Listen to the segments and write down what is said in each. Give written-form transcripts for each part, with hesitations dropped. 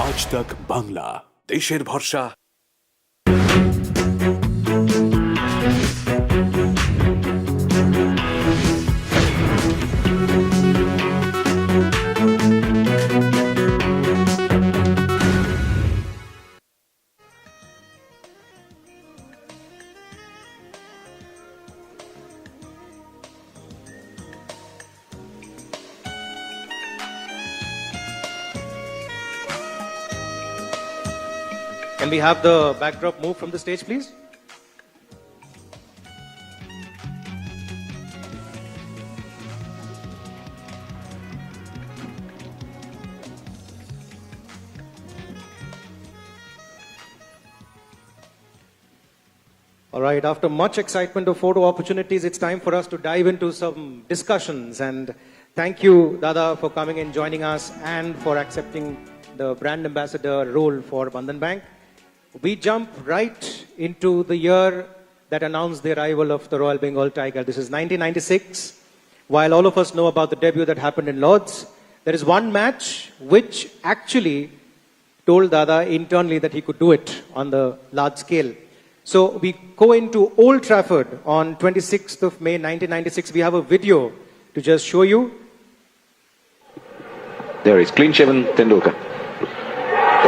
আজ তাক বাংলা, দেশের ভরসা। Can we have the backdrop move from the stage, please? All right, after much excitement of photo opportunities, it's time for us to dive into some discussions. And thank you, Dada, for coming and joining us and for accepting the brand ambassador role for Bandhan Bank. We jump right into the year that announced the arrival of the Royal Bengal Tiger. This is 1996. While all of us know about the debut that happened in Lords, there is one match which actually told Dada internally that he could do it on the large scale. So we go into Old Trafford on 26th of May 1996. We have a video to just show you. There is clean-shaven Tendulkar.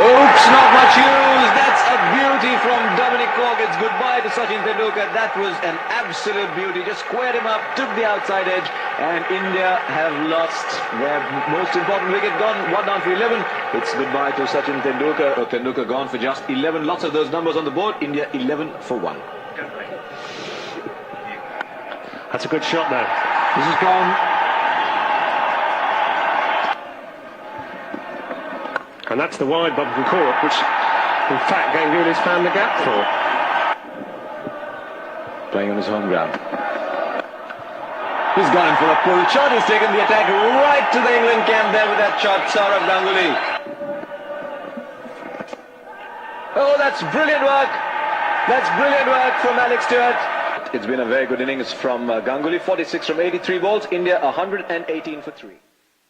Oops, not much used. That's a beauty from Dominic Cork. It's goodbye to Sachin Tendulkar. That was an absolute beauty. Just squared him up, took the outside edge, and India have lost their most important wicket. Gone 1 down for 11. It's goodbye to Sachin Tendulkar. Tendulkar gone for just 11. Lots of those numbers on the board. India 11 for 1. That's a good shot now. This is gone. And that's the wide bump from Cork, which in fact Ganguly's found the gap for. Playing on his home ground. He's gone in for a pull shot. He's taken the attack right to the England camp there with that shot, Sourav Ganguly. Oh, that's brilliant work. That's brilliant work from Alex Stewart. It's been a very good innings from Ganguly. 46 from 83 balls. India 118 for 3.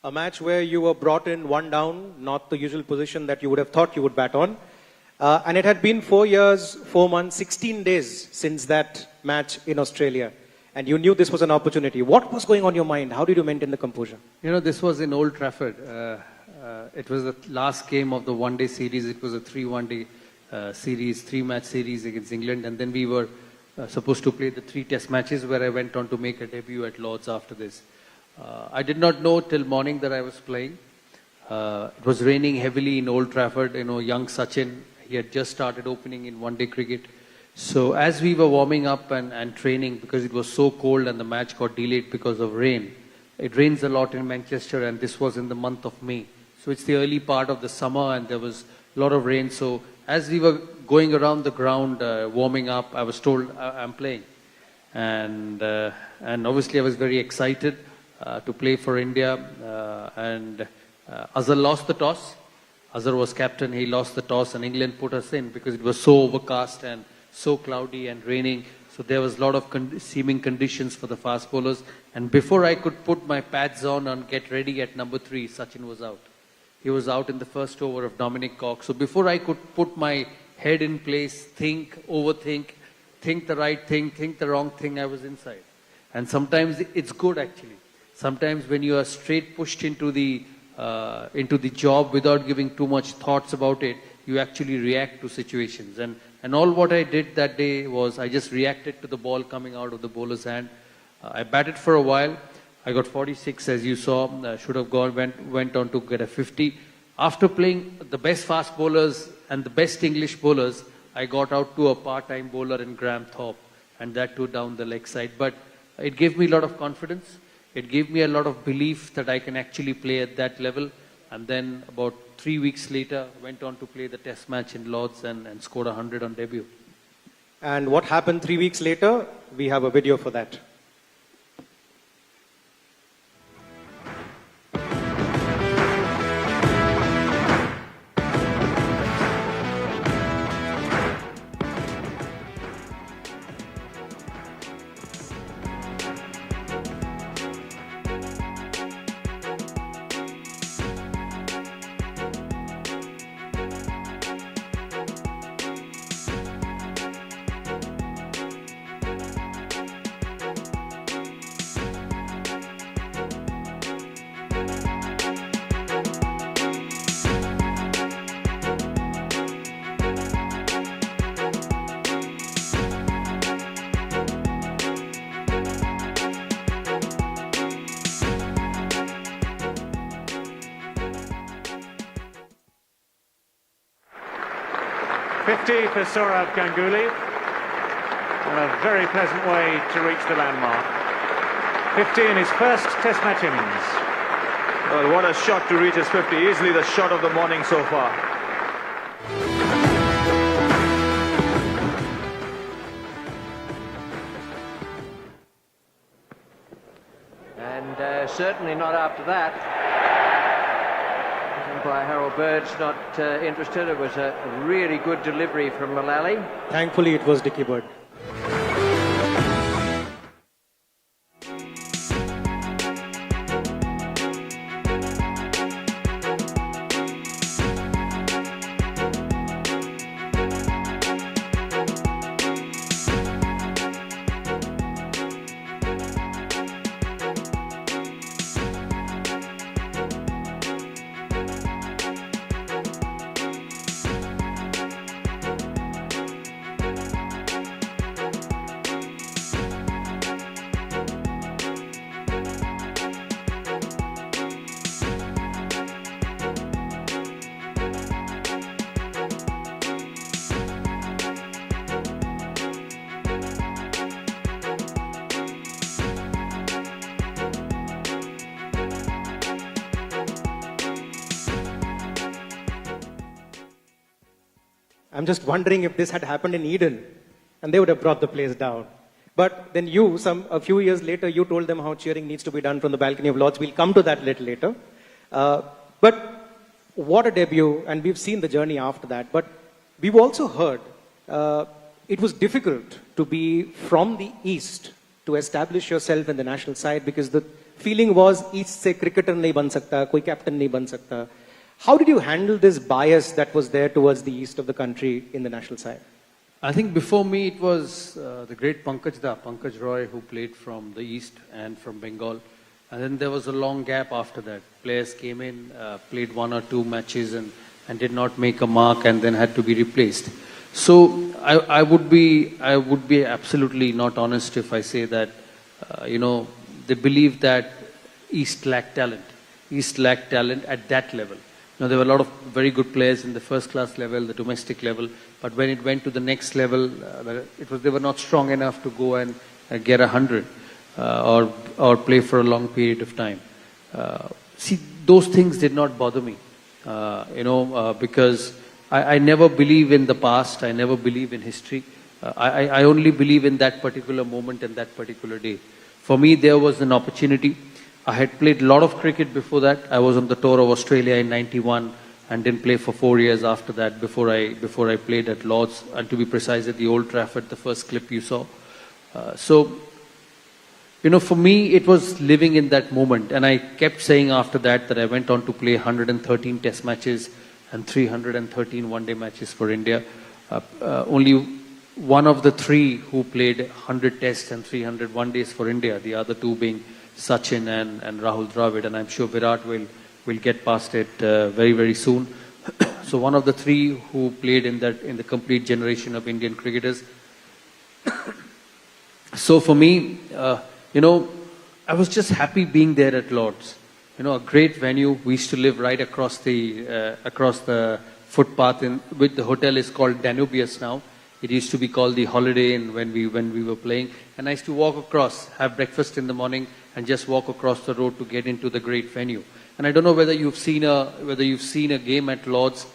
A match where you were brought in 1 down, not the usual position that you would have thought you would bat on. And it had been 4 years, 4 months, 16 days since that match in Australia. And you knew this was an opportunity. What was going on in your mind? How did you maintain the composure? You know, this was in Old Trafford. It was the last game of the one-day series. It was a 3-1-day series, 3-match series against England. And then we were supposed to play the 3 test matches where I went on to make a debut at Lords after this. I did not know till morning that I was playing. It was raining heavily in Old Trafford. You know, young Sachin, he had just started opening in one-day cricket. So as we were warming up and training, because it was so cold and the match got delayed because of rain, it rains a lot in Manchester and this was in the month of May. So it's the early part of the summer and there was a lot of rain. So as we were going around the ground, warming up, I was told I'm playing. And obviously I was very excited to play for India, and Azhar lost the toss. Azhar was captain, he lost the toss and England put us in because it was so overcast and so cloudy and raining. So there was a lot of seeming conditions for the fast bowlers. And before I could put my pads on and get ready at number 3, Sachin was out. He was out in the first over of Dominic Cork. So before I could put my head in place, think, overthink, think the right thing, think the wrong thing, I was inside. And sometimes it's good actually. Sometimes when you are straight pushed into the job without giving too much thoughts about it, you actually react to situations. And all what I did that day was I just reacted to the ball coming out of the bowler's hand. I batted for a while. I got 46 as you saw. Should have went on to get a 50. After playing the best fast bowlers and the best English bowlers, I got out to a part-time bowler in Graham Thorpe, and that too down the leg side. But it gave me a lot of confidence. It gave me a lot of belief that I can actually play at that level. And then about 3 weeks later, went on to play the test match in Lords and scored 100 on debut. And what happened 3 weeks later? We have a video for that. 50 for Sourav Ganguly. And a very pleasant way to reach the landmark. 50 in his first Test match innings. Well, what a shot to reach his 50. Easily the shot of the morning so far. And certainly not after that. Umpire Harold Bird's not interested. It was a really good delivery from Mullally. Thankfully, it was Dickie Bird. I'm just wondering if this had happened in Eden, and they would have brought the place down. But then a few years later, you told them how cheering needs to be done from the balcony of Lords. We'll come to that a little later. But what a debut, and we've seen the journey after that. But we've also heard it was difficult to be from the East to establish yourself in the national side, because the feeling was East se cricketer nahi ban sakta, koi captain nahi ban sakta. How did you handle this bias that was there towards the east of the country in the national side? I think before me it was the great Pankaj Roy, who played from the east and from Bengal. And then there was a long gap after that. Players came in, played 1 or 2 matches and did not make a mark and then had to be replaced. So I would be absolutely not honest if I say that, they believe that East lacked talent. East lacked talent at that level. There were a lot of very good players in the first class level, the domestic level, but when it went to the next level, they were not strong enough to go and get 100 or play for a long period of time. See, those things did not bother me, because I never believe in the past, I never believe in history. I only believe in that particular moment and that particular day. For me, there was an opportunity. I had played a lot of cricket before that. I was on the tour of Australia in '91 and didn't play for 4 years after that before I played at Lords, and to be precise at the Old Trafford, the first clip you saw. For me, it was living in that moment. And I kept saying after that I went on to play 113 test matches and 313 one-day matches for India. Only one of the 3 who played 100 tests and 300 one-days for India, the other 2 being Sachin and Rahul Dravid, and I'm sure Virat will get past it very, very soon. So one of the 3 who played in the complete generation of Indian cricketers. So for me, I was just happy being there at Lords. A great venue. We used to live right across the footpath. With the hotel is called Danubius now. It used to be called the Holiday Inn when we were playing. And I used to walk across, have breakfast in the morning, and just walk across the road to get into the great venue. And I don't know whether you've seen a game at Lords.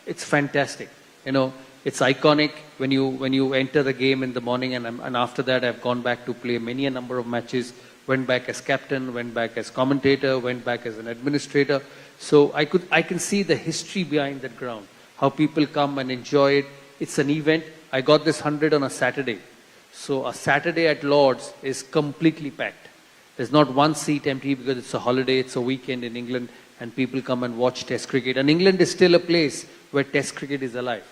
It's fantastic. It's iconic when you enter the game in the morning. And after that, I've gone back to play many a number of matches. Went back as captain, went back as commentator, went back as an administrator. So I can see the history behind that ground. How people come and enjoy it. It's an event. I got this 100 on a Saturday. So a Saturday at Lords is completely packed. There's not one seat empty because it's a holiday, it's a weekend in England, and people come and watch Test cricket. And England is still a place where Test cricket is alive.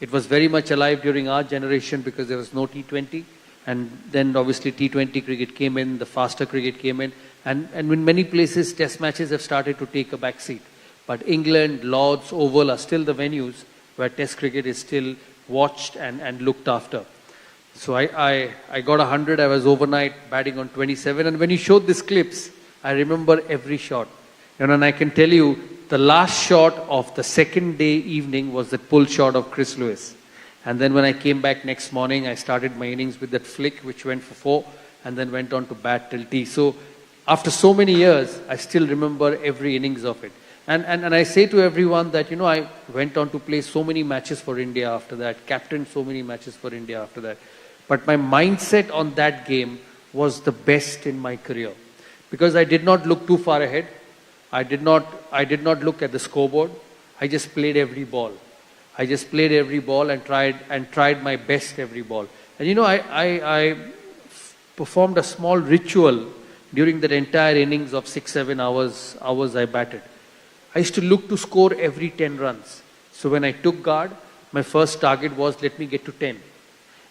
It was very much alive during our generation because there was no T20. And then obviously T20 cricket came in, the faster cricket came in. And in many places, Test matches have started to take a back seat. But England, Lords, Oval are still the venues where Test cricket is still watched and looked after. So I got 100, I was overnight batting on 27. And when you showed these clips, I remember every shot. And I can tell you, the last shot of the second day evening was the pull shot of Chris Lewis. And then when I came back next morning, I started my innings with that flick, which went for 4, and then went on to bat till tea. So after so many years, I still remember every innings of it. And I say to everyone that, I went on to play so many matches for India after that, captained so many matches for India after that. But my mindset on that game was the best in my career. Because I did not look too far ahead. I did not look at the scoreboard. I just played every ball. I just played every ball and tried my best every ball. And I performed a small ritual during that entire innings of 6-7 hours I batted. I used to look to score every 10 runs. So when I took guard, my first target was let me get to 10.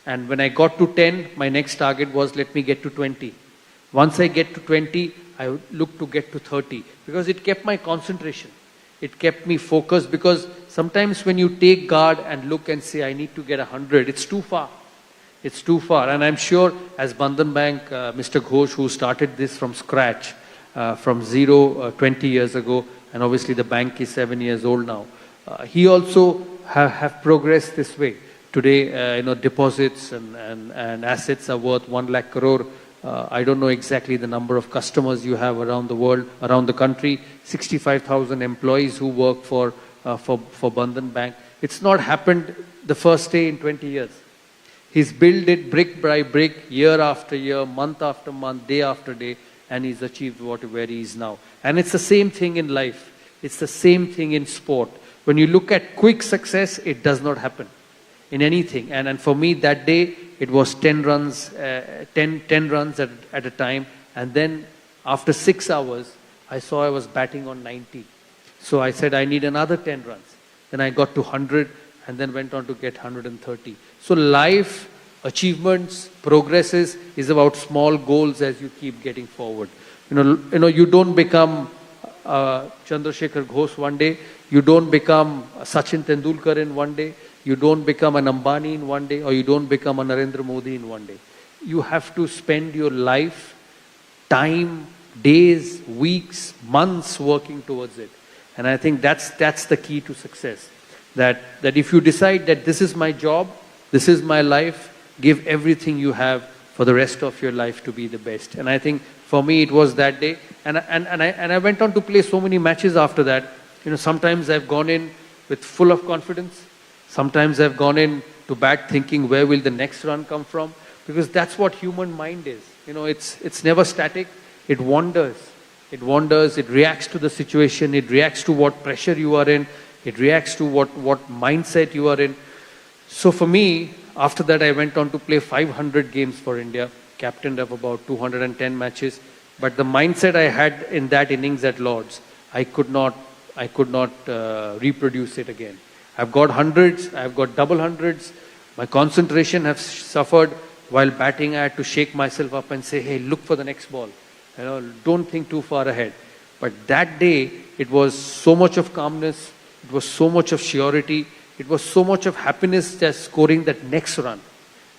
And when I got to 10, my next target was let me get to 20. Once I get to 20, I would look to get to 30 because it kept my concentration. It kept me focused because sometimes when you take guard and look and say, I need to get 100, it's too far. It's too far. And I'm sure as Bandhan Bank, Mr. Ghosh, who started this from scratch, from zero 20 years ago, and obviously the bank is 7 years old now, he also have progressed this way. Today, deposits and assets are worth 1 lakh crore. I don't know exactly the number of customers you have around the world, around the country. 65,000 employees who work for Bandhan Bank. It's not happened the first day in 20 years. He's built it brick by brick, year after year, month after month, day after day, and he's achieved where he is now. And it's the same thing in life. It's the same thing in sport. When you look at quick success, it does not happen in anything. And for me that day, it was 10 runs, 10 runs at a time. And then after 6 hours, I saw I was batting on 90. So I said, I need another 10 runs. Then I got to 100 and then went on to get 130. So life, achievements, progresses is about small goals as you keep getting forward. You don't become Chandrasekhar Ghosh one day. You don't become Sachin Tendulkar in one day. You don't become an Ambani in one day, or you don't become a Narendra Modi in one day. You have to spend your life, time, days, weeks, months working towards it. And I think that's the key to success. That if you decide that this is my job, this is my life, give everything you have for the rest of your life to be the best. And I think for me it was that day. And I went on to play so many matches after that. Sometimes I've gone in with full of confidence. Sometimes I've gone in to bat thinking where will the next run come from, because that's what human mind is. It's never static. It wanders. It reacts to the situation. It reacts to what pressure you are in. It reacts to what mindset you are in. So for me, after that I went on to play 500 games for India, captained of about 210 matches. But the mindset I had in that innings at Lords, I could not reproduce it again. I've got hundreds, I've got double hundreds. My concentration has suffered. While batting, I had to shake myself up and say, hey, look for the next ball. Don't think too far ahead. But that day, it was so much of calmness. It was so much of surety. It was so much of happiness just scoring that next run.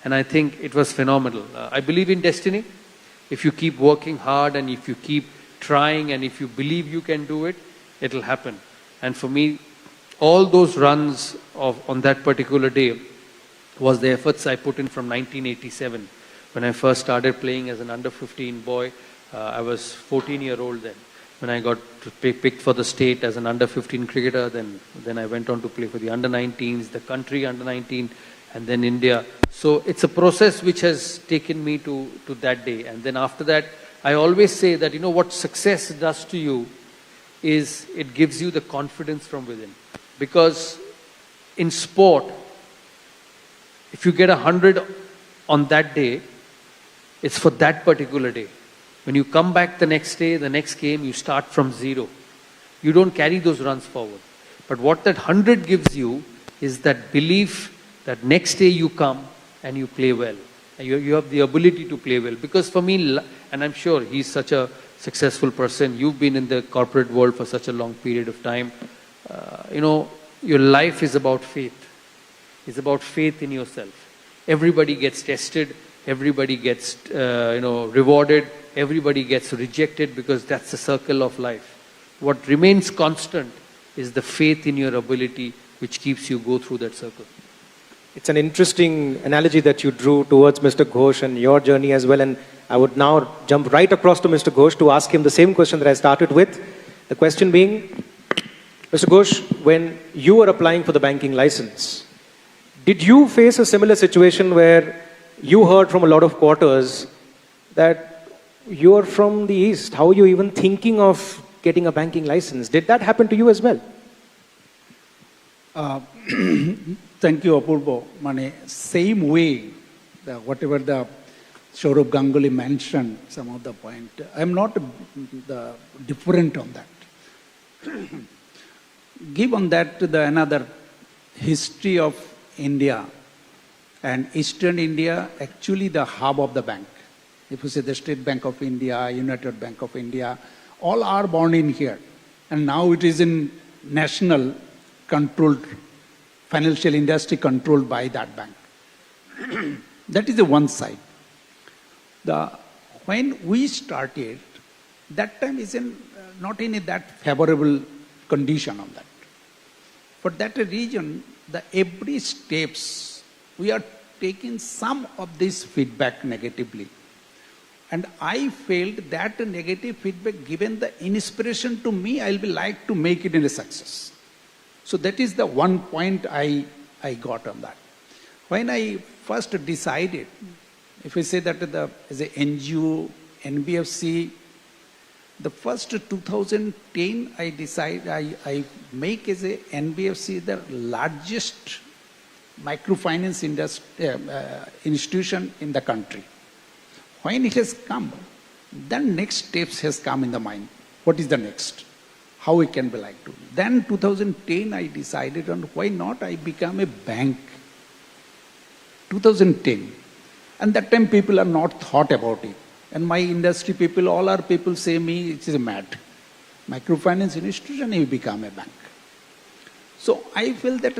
And I think it was phenomenal. I believe in destiny. If you keep working hard and if you keep trying and if you believe you can do it, it'll happen. And for me, all those runs on that particular day was the efforts I put in from 1987. When I first started playing as an under-15 boy, I was 14-year-old then. When I got picked for the state as an under-15 cricketer, then I went on to play for the under-19s, the country under-19, and then India. So it's a process which has taken me to that day. And then after that, I always say that, what success does to you is it gives you the confidence from within. Because in sport, if you get 100 on that day, it's for that particular day. When you come back the next day, the next game, you start from zero. You don't carry those runs forward. But what that 100 gives you is that belief that next day you come and you play well. And you have the ability to play well. Because for me, and I'm sure he's such a successful person, you've been in the corporate world for such a long period of time. Your life is about faith. It's about faith in yourself. Everybody gets tested. Everybody gets, rewarded. Everybody gets rejected because that's the circle of life. What remains constant is the faith in your ability which keeps you go through that circle. It's an interesting analogy that you drew towards Mr. Ghosh and your journey as well. And I would now jump right across to Mr. Ghosh to ask him the same question that I started with. The question being, Mr. Ghosh, when you were applying for the banking license, did you face a similar situation where you heard from a lot of quarters that you're from the East? How are you even thinking of getting a banking license? Did that happen to you as well? Thank you, Apurvo. Same way, whatever the Sourav Ganguly mentioned, some of the point, I'm not different on that. Given that another history of India and Eastern India, actually the hub of the bank. If you say the State Bank of India, United Bank of India, all are born in here. And now it is in national controlled, financial industry controlled by that bank. That is the one side. When we started, that time is not in that favorable condition on that. For that reason, every steps, we are taking some of this feedback negatively. And I felt that negative feedback given the inspiration to me, I'll be like to make it in a success. So that is the one point I got on that. When I first decided, if I say that as an NGO, NBFC, the first 2010 I decided I make as a NBFC the largest microfinance institution in the country. When it has come, then next steps has come in the mind. What is the next? How we can be like to. Then 2010 I decided on why not I become a bank. 2010. And that time people are not thought about it. And my industry people, all our people say me, it is a mad. Microfinance institution, you become a bank. So I feel that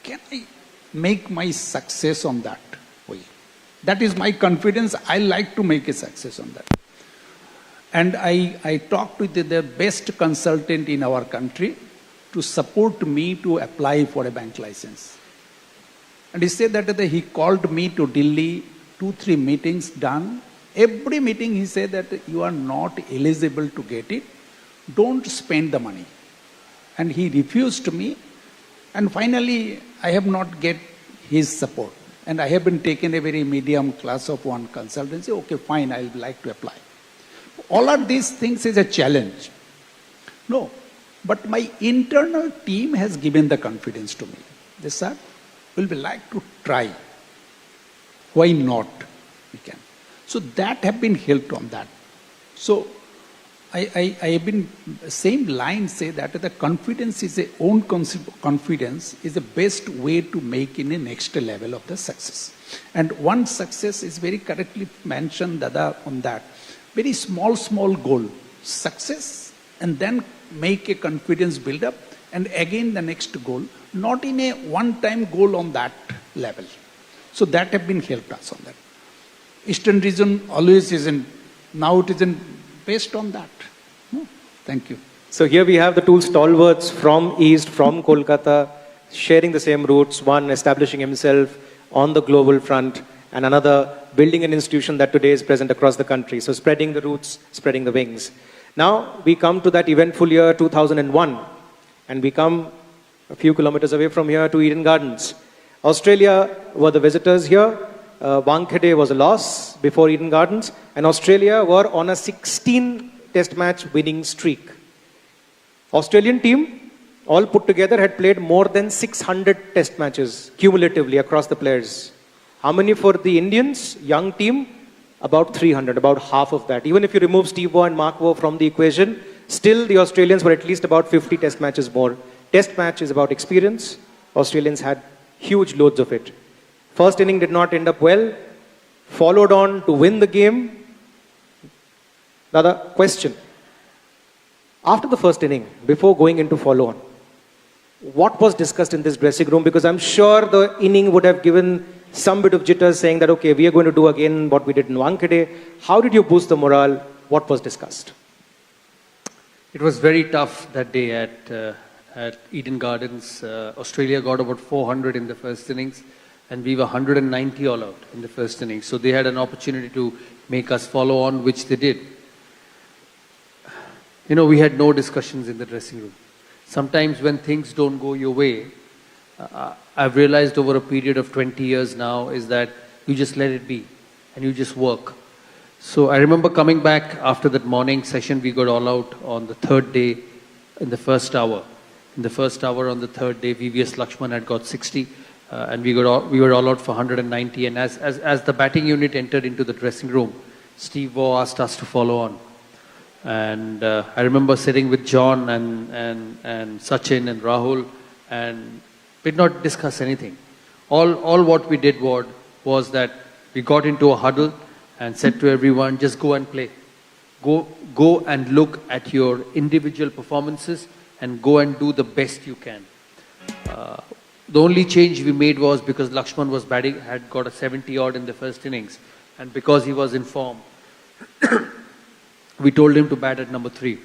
can I make my success on that way? That is my confidence. I like to make a success on that. And I talked with the best consultant in our country to support me to apply for a bank license. And he said that he called me to Delhi, 2-3 meetings done. Every meeting he said that you are not eligible to get it. Don't spend the money. And he refused me. And finally, I have not get his support. And I have been taken a very medium class of one consultancy. Okay, fine, I would like to apply. All of these things is a challenge. No, but my internal team has given the confidence to me. They said, we'll be like to try. Why not? We can. So that have been helped on that. So I have been, same line say that the confidence is a own confidence is the best way to make in the next level of the success. And one success is very correctly mentioned, Dada, on that. Very small goal. Success and then make a confidence build up and again the next goal. Not in a one-time goal on that level. So that have been helped us on that. Eastern region always isn't, now it isn't based on that. No, thank you. So here we have the two stalwarts from East, from Kolkata, sharing the same roots, one establishing himself on the global front and another building an institution that today is present across the country. So spreading the roots, spreading the wings. Now we come to that eventful year 2001 and we come a few kilometers away from here to Eden Gardens. Australia were the visitors here. Wankhede was a loss before Eden Gardens, and Australia were on a 16 test match winning streak. Australian team, all put together, had played more than 600 test matches cumulatively across the players. How many for the Indians, young team? About 300, about half of that. Even if you remove Steve Waugh and Mark Waugh from the equation, still the Australians were at least about 50 test matches more. Test match is about experience. Australians had huge loads of it. First inning did not end up well. Followed on to win the game. Another question. After the first inning, before going into follow-on, what was discussed in this dressing room? Because I'm sure the inning would have given some bit of jitters saying that, okay, we are going to do again what we did in Wankhede. How did you boost the morale? What was discussed? It was very tough that day at Eden Gardens. Australia got about 400 in the first innings. and we were 190 all out in the first innings. So they had an opportunity to make us follow on, which they did. You know, we had no discussions in the dressing room. Sometimes when things don't go your way, I've realized over a period of 20 years now is that you just let it be and you just work. So I remember coming back after that morning session, we got all out on the third day in the first hour. In the first hour on the third day, VVS Lakshman had got 60 and we were all out for 190. And as the batting unit entered into the dressing room, Steve Waugh asked us to follow on. And I remember sitting with John and Sachin and Rahul, and we did not discuss anything. All what we did was that we got into a huddle and said to everyone, just go and play. Go and look at your individual performances and go and do the best you can. The only change we made was because Lakshman was batting, had got a 70 odd in the first innings, and because he was in form, we told him to bat at number 3.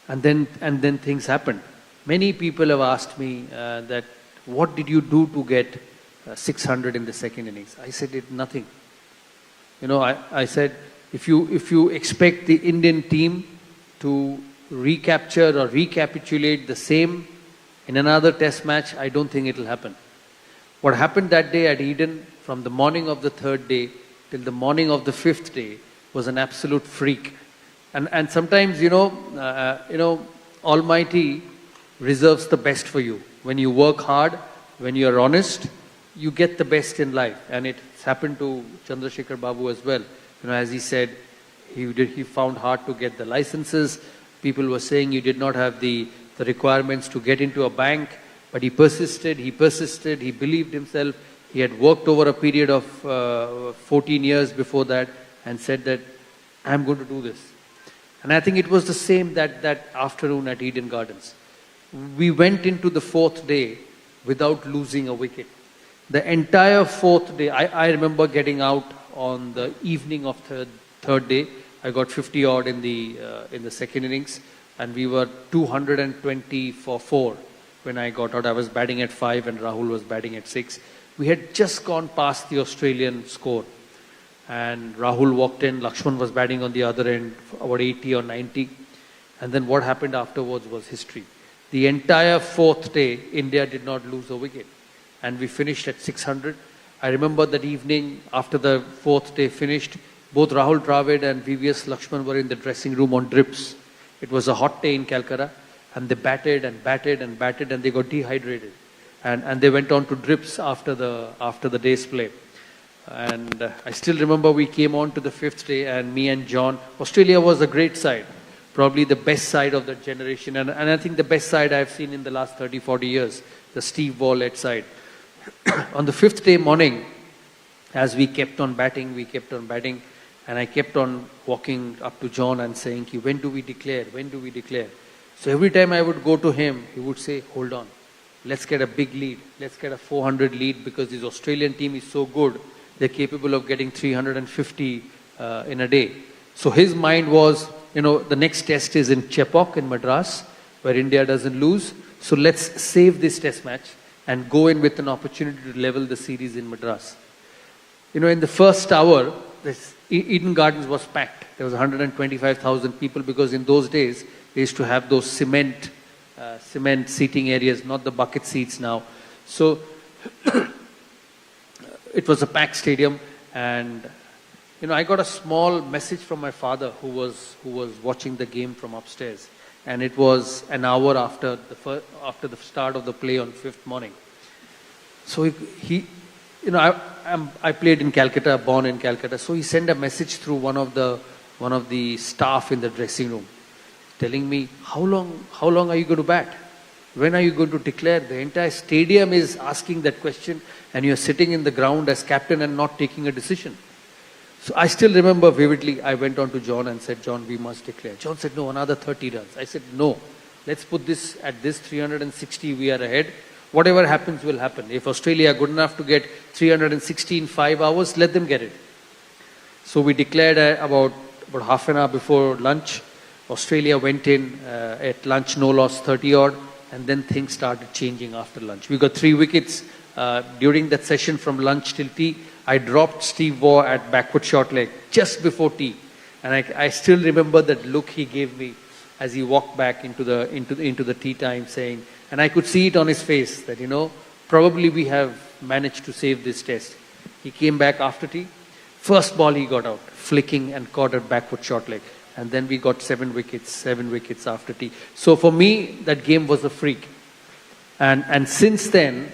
And then things happened. Many people have asked me that what did you do to get 600 in the second innings? I said nothing. You know, I said if you expect the Indian team to recapture or recapitulate the same in another test match, I don't think it will happen. What happened that day at Eden, from the morning of the third day till the morning of the fifth day, was an absolute freak. And sometimes, you know, Almighty reserves the best for you. When you work hard, when you are honest, you get the best in life. And it's happened to Chandrasekhar Babu as well. You know, as he said, he found hard to get the licenses. People were saying he did not have the requirements to get into a bank, but he persisted, he believed himself. He had worked over a period of 14 years before that and said that, I'm going to do this. And I think it was the same that afternoon at Eden Gardens. We went into the fourth day without losing a wicket. The entire fourth day, I remember getting out on the evening of third day. I got 50 odd in the second innings, and we were 220 for 4 when I got out. I was batting at 5 and Rahul was batting at 6. We had just gone past the Australian score. And Rahul walked in, Lakshman was batting on the other end, about 80 or 90. And then what happened afterwards was history. The entire fourth day, India did not lose a wicket. And we finished at 600. I remember that evening, after the fourth day finished, both Rahul Dravid and VVS Lakshman were in the dressing room on drips. It was a hot day in Calcutta, and they batted and batted and batted, and they got dehydrated. And they went on to drips after the day's play. And I still remember we came on to the fifth day, and me and John, Australia was a great side, probably the best side of that generation, and I think the best side I've seen in the last 30, 40 years, the Steve Waugh-led side. On the fifth day morning, as we kept on batting, and I kept on walking up to John and saying, when do we declare? When do we declare? So every time I would go to him, he would say, hold on, let's get a big lead, let's get a 400 lead, because this Australian team is so good. They're capable of getting 350 in a day. So his mind was, the next test is in Chepauk in Madras, where India doesn't lose. So let's save this test match and go in with an opportunity to level the series in Madras. In the first hour, Eden Gardens was packed. There was 125,000 people, because in those days, they used to have those cement seating areas, not the bucket seats now. So it was a packed stadium, and I got a small message from my father who was watching the game from upstairs, and it was an hour after the start of the play on fifth morning. So I played in Calcutta, born in Calcutta. So he sent a message through one of the staff in the dressing room, telling me, how long are you going to bat? When are you going to declare? The entire stadium is asking that question, and you're sitting in the ground as captain and not taking a decision. So I still remember vividly, I went on to John and said, John, we must declare. John said, no, another 30 runs. I said, no, let's put this at this 360, we are ahead. Whatever happens will happen. If Australia are good enough to get 360 in 5 hours, let them get it. So we declared about half an hour before lunch. Australia went in at lunch, no loss, 30 odd. And then things started changing after lunch. We got 3 wickets During that session from lunch till tea, I dropped Steve Waugh at backward short leg just before tea. And I still remember that look he gave me as he walked back into the tea time saying, and I could see it on his face that, probably we have managed to save this test. He came back after tea. First ball he got out, flicking and caught at backward short leg. And then we got 7 wickets after tea. So for me, that game was a freak. And since then,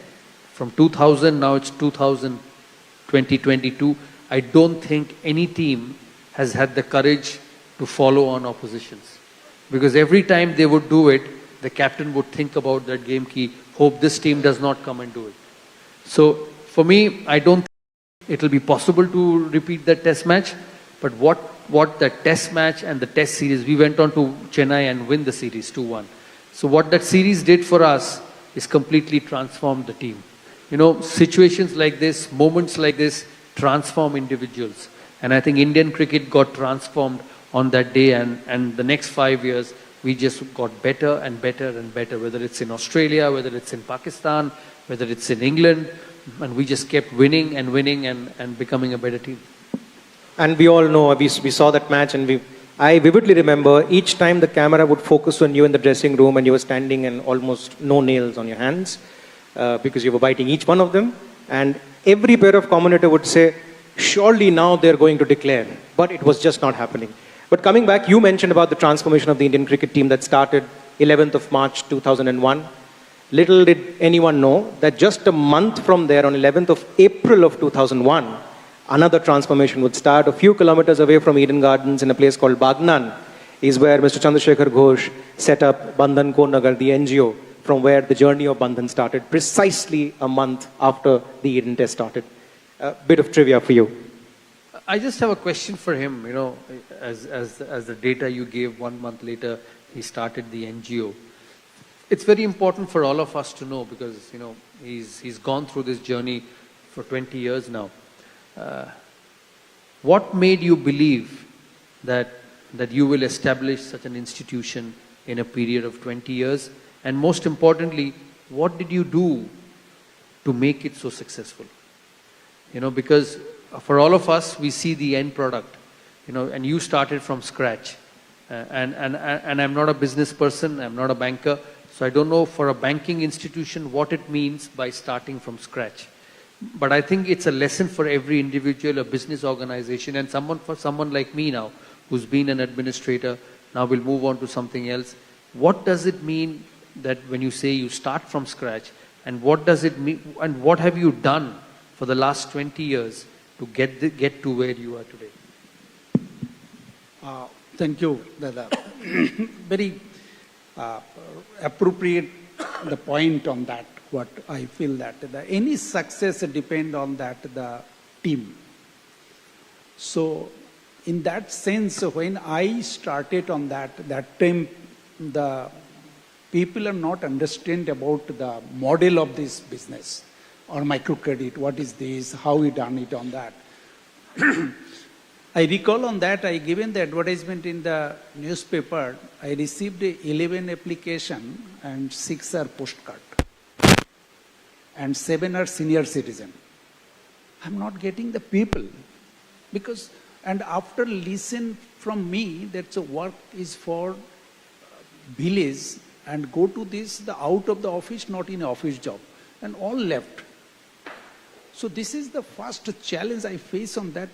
from 2000, now it's 2022, I don't think any team has had the courage to follow on oppositions. Because every time they would do it, the captain would think about that game, hope this team does not come and do it. So for me, I don't think it will be possible to repeat that test match. But what the test match and the test series, we went on to Chennai and win the series 2-1. So what that series did for us is completely transformed the team. Situations like this, moments like this, transform individuals. And I think Indian cricket got transformed on that day, and the next 5 years, we just got better and better and better, whether it's in Australia, whether it's in Pakistan, whether it's in England, and we just kept winning and becoming a better team. And we all know, we saw that match, and I vividly remember each time the camera would focus on you in the dressing room and you were standing and almost no nails on your hands because you were biting each one of them. And every pair of commentator would say, surely now they're going to declare. But it was just not happening. But coming back, you mentioned about the transformation of the Indian cricket team that started 11th of March 2001. Little did anyone know that just a month from there, on 11th of April of 2001, another transformation would start. A few kilometers away from Eden Gardens in a place called Bagnan is where Mr. Chandrasekhar Ghosh set up Bandhan Ko Nagar, the NGO, from where the journey of Bandhan started, precisely a month after the Eden Test started. A bit of trivia for you. I just have a question for him. As the data you gave, 1 month later, he started the NGO. It's very important for all of us to know because, he's gone through this journey for 20 years now. What made you believe that you will establish such an institution in a period of 20 years? And most importantly, what did you do to make it so successful? Because for all of us, we see the end product, and you started from scratch. And I'm not a business person, I'm not a banker, so I don't know for a banking institution what it means by starting from scratch. But I think it's a lesson for every individual, a business organization, and for someone like me now, who's been an administrator, now will move on to something else. What does it mean that when you say you start from scratch, and what does it mean, and what have you done for the last 20 years to get to where you are today? Thank you, Dada. Very appropriate the point on that. What I feel that any success depend on the team. So in that sense, when I started on that time, the people are not understand about the model of this business or microcredit. What is this? How we done it on that? I recall on that, I given the advertisement in the newspaper. I received 11 application and 6 are postcard. And 7 are senior citizen. I'm not getting the people because, and after listen from me, that's a work is for village and go to this, the out of the office, not in office job, and all left. So this is the first challenge I face on that.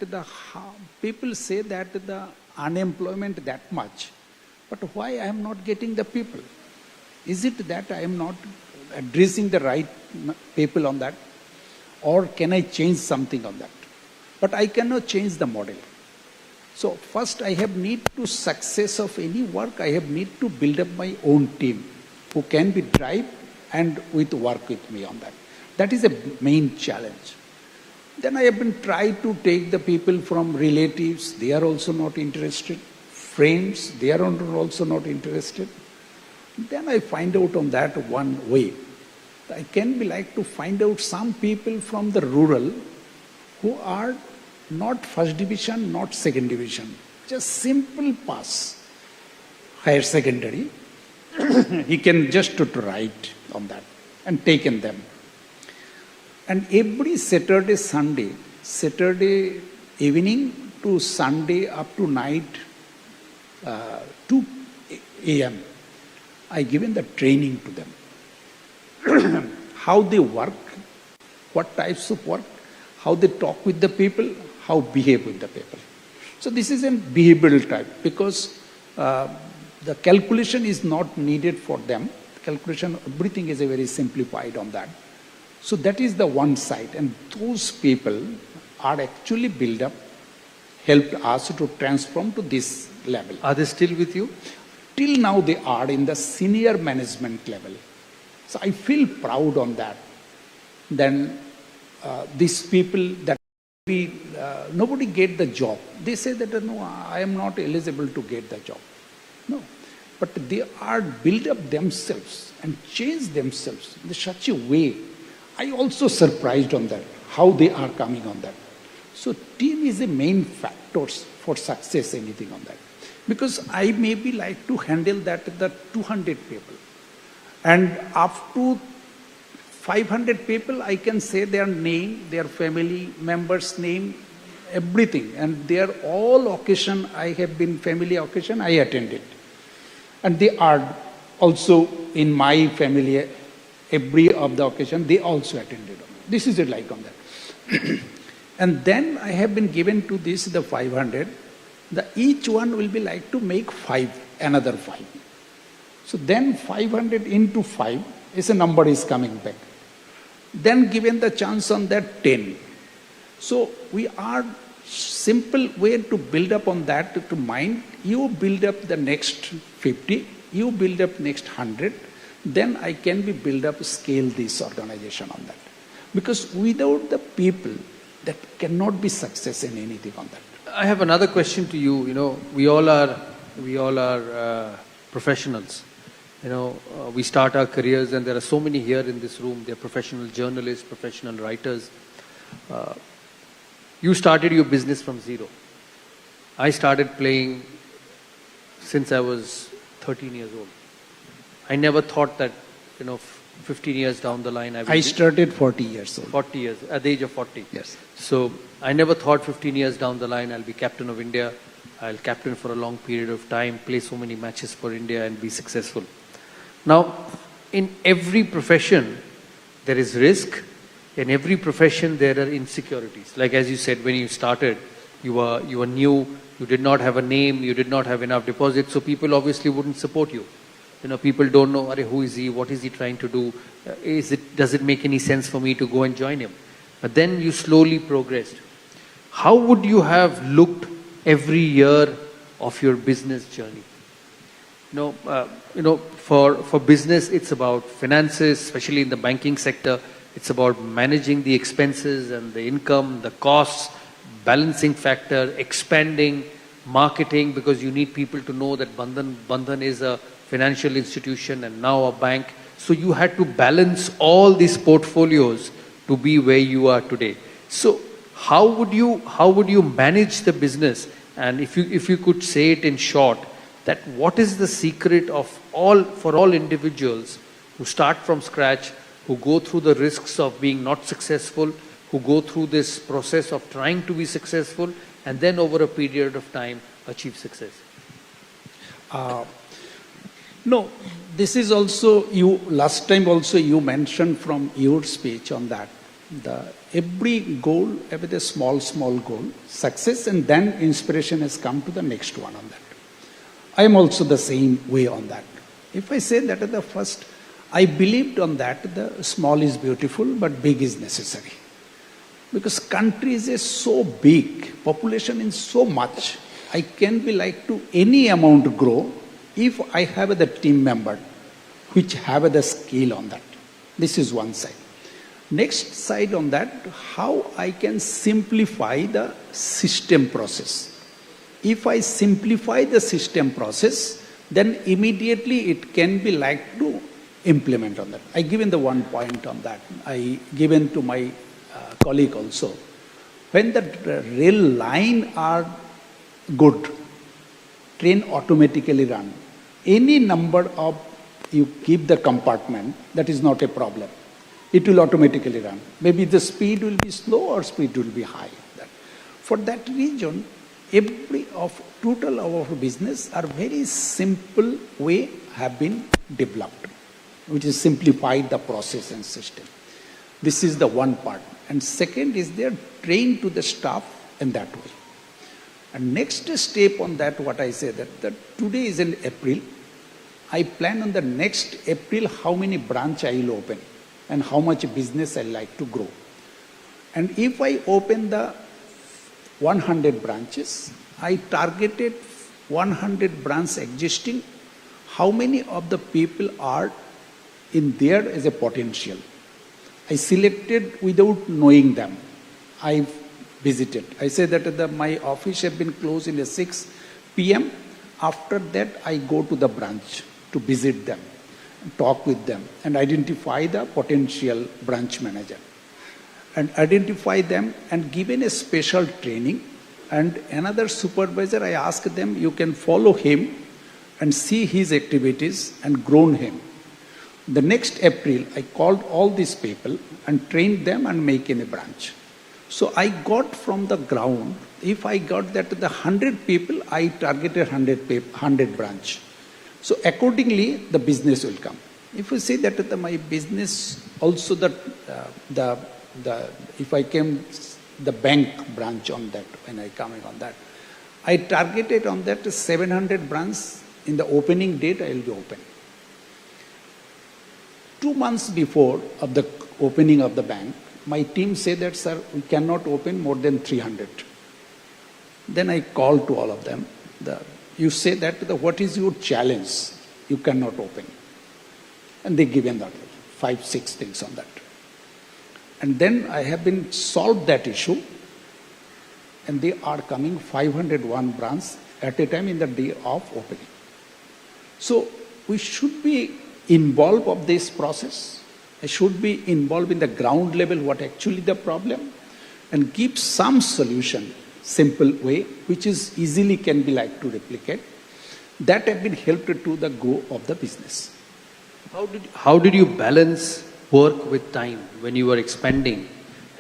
People say that the unemployment that much, but why I am not getting the people? Is it that I am not addressing the right people on that, or can I change something on that? But I cannot change the model. So first I have need to success of any work, I have need to build up my own team who can be drive and with work with me on that. That is a main challenge. Then I have been trying to take the people from relatives, they are also not interested. Friends, they are also not interested. Then I find out on that one way. I can be like to find out some people from the rural who are not first division, not second division, just simple pass, higher secondary. He can just to write on that and taken them. And every Saturday evening to Sunday up to night, 2 a.m., I given the training to them. How they work, what types of work, how they talk with the people, how behave with the people. So this is a behavioral type because the calculation is not needed for them. Calculation, everything is a very simplified on that. So that is the one side, and those people are actually built up, helped us to transform to this level. Are they still with you? Till now they are in the senior management level. So I feel proud on that. Then these people that nobody get the job. They say that no, I am not eligible to get the job. No, but they are built up themselves and changed themselves in such a way. I also surprised on that, how they are coming on that. So team is a main factor for success, anything on that. Because I maybe like to handle that the 200 people. And up to 500 people, I can say their name, their family members' name, everything. And they are all occasion, I have been family occasion, I attended. And they are also in my family, every of the occasion, they also attended. This is it like on that. And then I have been given to this, the 500. Each one will be like to make 5, another 5. So then 500 into 5 is a number is coming back. Then given the chance on that 10. So we are simple way to build up on that to mind. You build up the next 50, you build up next 100, then I can be build up, scale this organization on that. Because without the people, that cannot be success in anything on that. I have another question to you. You know, we all are professionals. You know, we start our careers, and there are so many here in this room. They're professional journalists, professional writers. You started your business from zero. I started playing since I was 13 years old. I never thought that, 15 years down the line I started 40 years old. 40 years, at the age of 40. Yes. So I never thought 15 years down the line I'll be captain of India. I'll captain for a long period of time, play so many matches for India and be successful. Now, in every profession, there is risk. In every profession, there are insecurities. Like as you said, when you started, you were new, you did not have a name, you did not have enough deposits, so people obviously wouldn't support you. People don't know, who is he, what is he trying to do, does it make any sense for me to go and join him? But then you slowly progressed. How would you have looked every year of your business journey? For business, it's about finances, especially in the banking sector. It's about managing the expenses and the income, the costs, balancing factor, expanding, marketing, because you need people to know that Bandhan is a financial institution and now a bank. So you had to balance all these portfolios to be where you are today. So how would you manage the business? And if you could say it in short, that what is the secret for all individuals who start from scratch, who go through the risks of being not successful, who go through this process of trying to be successful, and then over a period of time achieve success? No, this is also last time also you mentioned from your speech on that. Every goal, every small goal, success, and then inspiration has come to the next one on that. I am also the same way on that. If I say that at the first, I believed on that, the small is beautiful, but big is necessary. Because country is so big, population is so much, I can be like to any amount grow if I have the team member which have the skill on that. This is one side. Next side on that, how I can simplify the system process. If I simplify the system process, then immediately it can be like to implement on that. I given the one point on that. I given to my colleague also. When the rail line are good, train automatically run. Any number of you keep the compartment, that is not a problem. it will automatically run. Maybe the speed will be slow or speed will be high. For that reason, every of total of our business are very simple way have been developed, which is simplified the process and system. This is the one part. And second is they are trained to the staff in that way. And next step on that, what I say that today is in April. I plan on the next April how many branch I will open and how much business I like to grow. And if I open the 100 branches, I targeted 100 branches existing. How many of the people are in there as a potential? I selected without knowing them. I visited. I said that my office have been closed in the 6 p.m. After that, I go to the branch to visit them, talk with them, and identify the potential branch manager. And identify them and given a special training. And another supervisor, I asked them, you can follow him and see his activities and grown him. The next April, I called all these people and trained them and make in a branch. So I got from the ground, if I got that the 100 people, I targeted 100 branch. So accordingly, the business will come. If you say that my business also if I came the bank branch on that, when I coming on that, I targeted on that 700 branch in the opening date I will be open. 2 months before of the opening of the bank, my team said that, sir, we cannot open more than 300. Then I called to all of them. You say that what is your challenge? You cannot open. And they given that 5-6 things on that. And then I have been solved that issue. And they are coming 501 branches at a time in the day of opening. So we should be involved of this process. I should be involved in the ground level, what actually the problem, and give some solution, simple way, which is easily can be like to replicate. That have been helped to the go of the business. How did you balance work with time when you were expanding?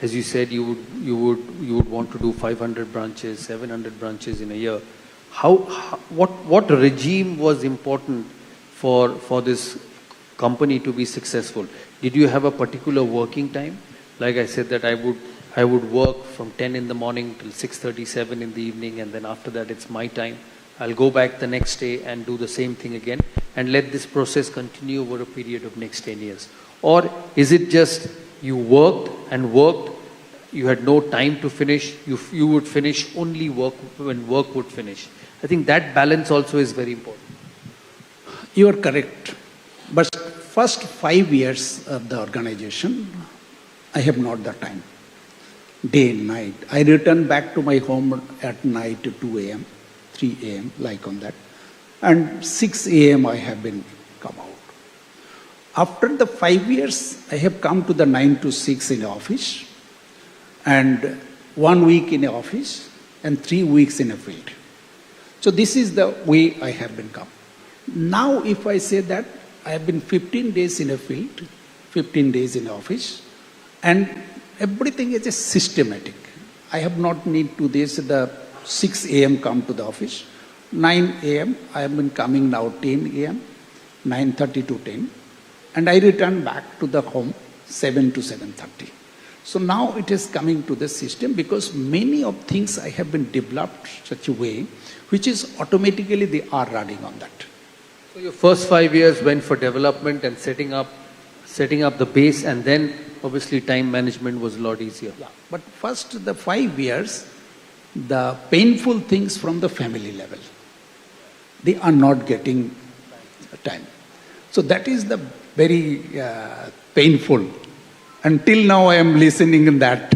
As you said, you would want to do 500 branches, 700 branches in a year. What regime was important for this company to be successful? Did you have a particular working time? Like I said, that I would work from 10 in the morning till 6:37 in the evening, and then after that it's my time. I'll go back the next day and do the same thing again, and let this process continue over a period of next 10 years. Or is it just you worked and worked, you had no time to finish, you would finish only work when work would finish? I think that balance also is very important. You are correct. But first 5 years of the organization, I have not the time. Day and night. I return back to my home at night 2 a.m., 3 a.m., like on that. And 6 a.m. I have been come out. After the 5 years, I have come to the 9 to 6 in the office, and 1 week in the office, and 3 weeks in a field. So this is the way I have been come. Now if I say that I have been 15 days in a field, 15 days in the office, and everything is systematic. I have not need to this, the 6 a.m. come to the office, 9 a.m. I have been coming now 10 a.m., 9:30 to 10. And I return back to the home 7 to 7:30. So now it is coming to the system because many of things I have been developed such a way which is automatically they are running on that. So your first 5 years went for development and setting up the base, and then obviously time management was a lot easier. Yeah. But first the 5 years, the painful things from the family level, they are not getting time. So that is the very painful. Until now I am listening in that.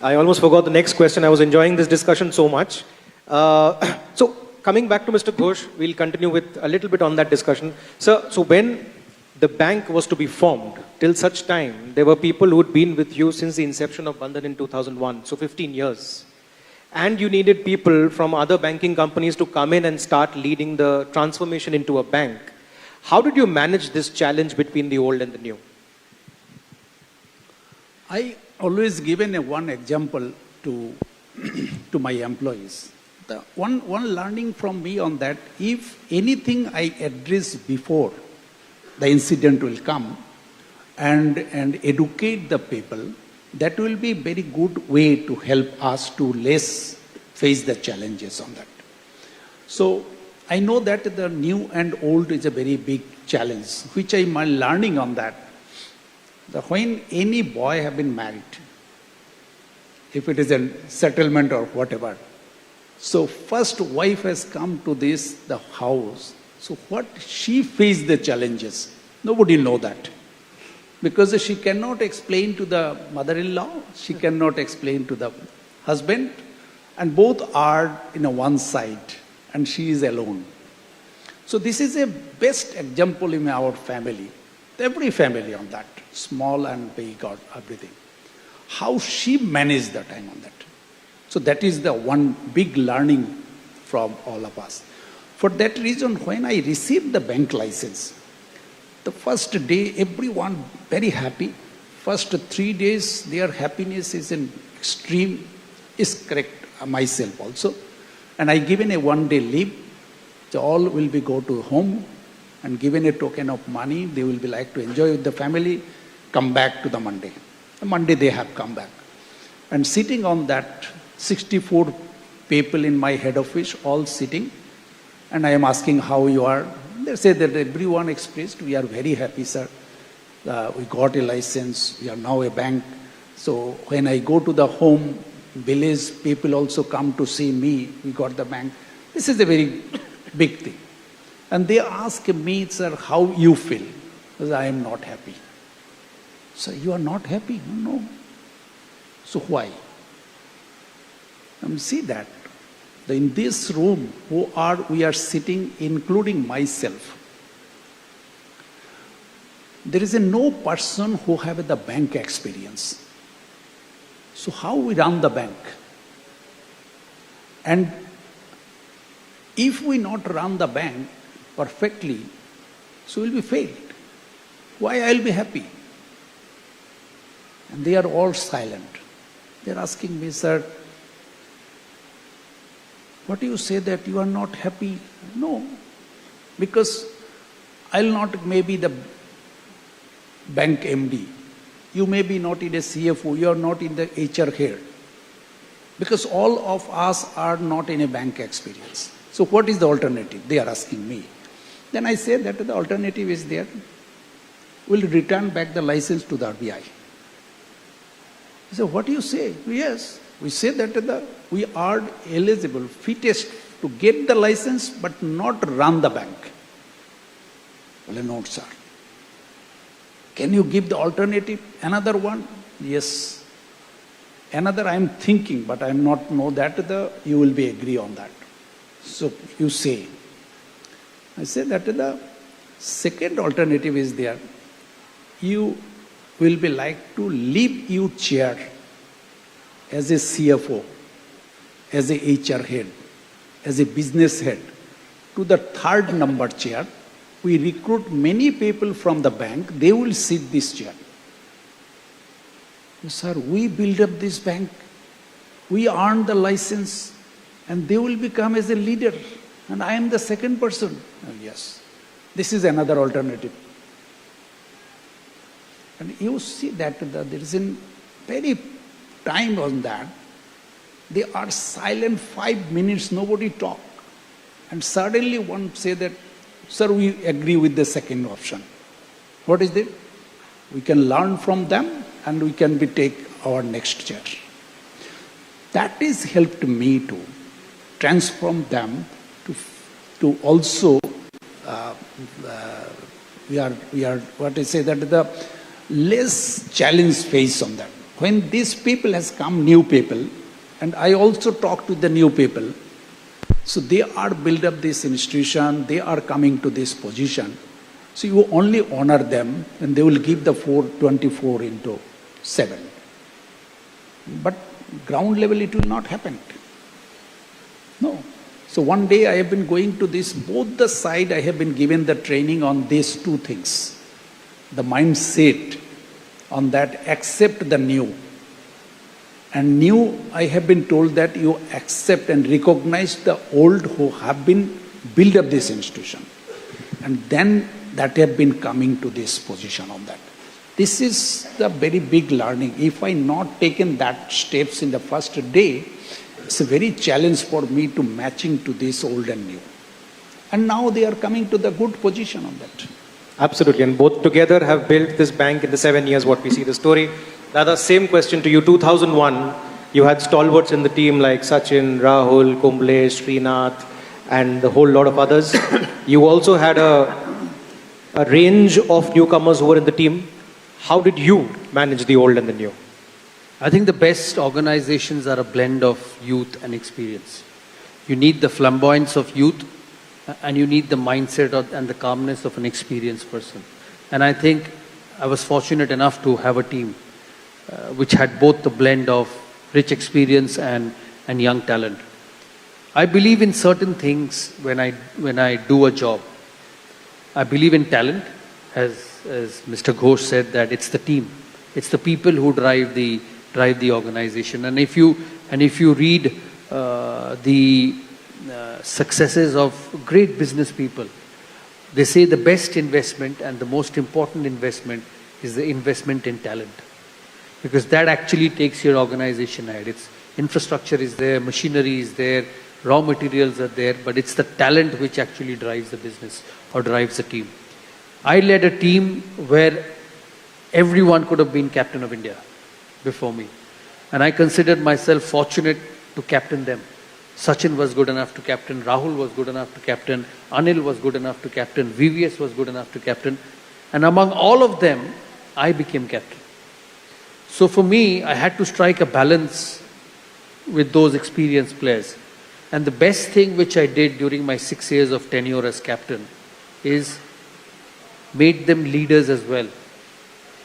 I almost forgot the next question. I was enjoying this discussion so much. So coming back to Mr. Ghosh, we'll continue with a little bit on that discussion. So when the bank was to be formed, till such time, there were people who had been with you since the inception of Bandhan in 2001, so 15 years. And you needed people from other banking companies to come in and start leading the transformation into a bank. How did you manage this challenge between the old and the new? I always given one example to, to my employees. The one learning from me on that, if anything I address before the incident will come and educate the people, that will be very good way to help us to less face the challenges on that. So I know that the new and old is a very big challenge, which I'm learning on that. When any boy have been married, if it is a settlement or whatever, so first wife has come to the house. So what she faced the challenges, nobody know that. Because she cannot explain to the mother-in-law, she cannot explain to the husband, and both are in a one side, and she is alone. So this is a best example in our family, every family on that, small and big or everything. How she managed the time on that. So that is the one big learning from all of us. For that reason, when I received the bank license, the first day, everyone very happy. First 3 days, their happiness is in extreme, is correct, myself also. And I given a 1 day leave. So all will be go to home and given a token of money. They will be like to enjoy with the family, come back to the Monday. The Monday they have come back. And sitting on that, 64 people in my head office, all sitting. And I am asking how you are. They say that everyone expressed, we are very happy, sir. We got a license, we are now a bank. So when I go to the home, village people also come to see me, we got the bank. This is a very big thing. And they ask me, sir, how you feel? Because I am not happy. Sir, you are not happy? No. So why? See that. In this room, we are sitting, including myself. There is no person who have the bank experience. So how we run the bank? And if we not run the bank perfectly, so we'll be failed. Why I'll be happy? And they are all silent. They're asking me, sir, what do you say that you are not happy? No, because I'll not maybe the bank MD. You may be not in a CFO, you are not in the HR head. Because all of us are not in a bank experience. So what is the alternative? They are asking me. Then I say that the alternative is there. We'll return back the license to the RBI. So what do you say? Yes, we say that we are eligible, fittest to get the license but not run the bank. Well, no, sir. Can you give the alternative? Another one? Yes. Another I am thinking, but I am not know that you will be agree on that. So you say. I say that the second alternative is there. You will be like to leave your chair as a CFO, as a HR head, as a business head, to the third number chair. We recruit many people from the bank, they will sit this chair. Sir, we build up this bank, we earn the license, and they will become as a leader, and I am the second person. Oh, yes, this is another alternative. And you see that there is a very time on that. They are silent 5 minutes, nobody talk. And suddenly one say that, sir, we agree with the second option. What is it? We can learn from them and we can take our next chair. That is helped me to transform them to also, we are what I say, that the less challenge face on that. When these people has come, new people, and I also talk to the new people, so they are build up this institution, they are coming to this position. So you only honor them and they will give the 24/7. But ground level it will not happen. No. So one day I have been going to this, both the side I have been given the training on these two things. The mindset on that, accept the new. And new, I have been told that you accept and recognize the old who have been built up this institution. And then that have been coming to this position on that. This is the very big learning. If I not taken that steps in the first day, it's a very challenge for me to matching to this old and new. And now they are coming to the good position on that. Absolutely, and both together have built this bank in the 7 years what we see the story. Dada, same question to you. 2001, you had stalwarts in the team like Sachin, Rahul, Kumble, Srinath, and the whole lot of others. You also had a range of newcomers who were in the team. How did you manage the old and the new? I think the best organizations are a blend of youth and experience. You need the flamboyance of youth, and you need the mindset and the calmness of an experienced person. And I think I was fortunate enough to have a team which had both the blend of rich experience and young talent. I believe in certain things when I do a job. I believe in talent, as Mr. Ghosh said, that it's the team. It's the people who drive the organization. And if you read the successes of great business people, they say the best investment and the most important investment is the investment in talent, because that actually takes your organization ahead. Its infrastructure is there, machinery is there, raw materials are there, but it's the talent which actually drives the business or drives the team. I led a team where everyone could have been captain of India before me, and I considered myself fortunate to captain them. Sachin was good enough to captain, Rahul was good enough to captain, Anil was good enough to captain, VVS was good enough to captain, and among all of them, I became captain. So for me, I had to strike a balance with those experienced players. And the best thing which I did during my 6 years of tenure as captain is made them leaders as well.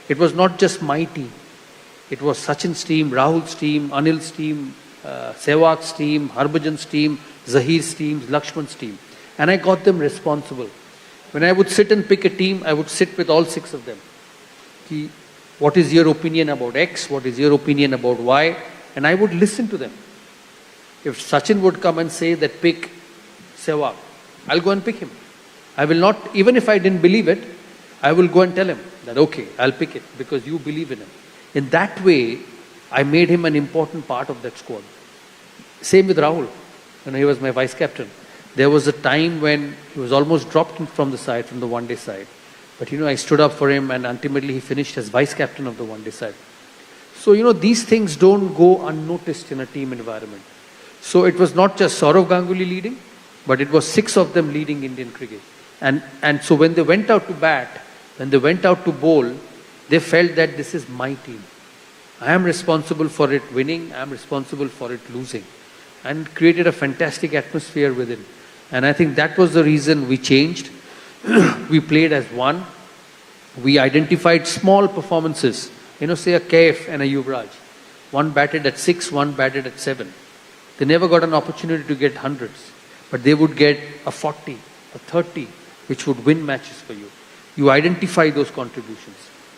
It was not just my team. It was Sachin's team, Rahul's team, Anil's team, Sehwag's team, Harbhajan's team, Zahir's team, Lakshman's team. And I got them responsible. When I would sit and pick a team, I would sit with all 6 of them. What is your opinion about X? What is your opinion about Y? And I would listen to them. If Sachin would come and say that pick Sehwag, I'll go and pick him. I will not, even if I didn't believe it, I will go and tell him that okay, I'll pick it because you believe in him. In that way, I made him an important part of that squad. Same with Rahul, when he was my vice captain. There was a time when he was almost dropped from the side, from the one-day side. But I stood up for him, and ultimately he finished as vice captain of the one-day side. So these things don't go unnoticed in a team environment. So it was not just Sourav Ganguly leading, but it was 6 of them leading Indian cricket. And so when they went out to bat, when they went out to bowl, they felt that this is my team. I am responsible for it winning, I am responsible for it losing. And created a fantastic atmosphere within. And I think that was the reason we changed. We played as one. We identified small performances. Say a Kaif and a Yuvraj. One batted at 6, one batted at 7. They never got an opportunity to get hundreds. But they would get a 40, a 30, which would win matches for you. You identify those contributions.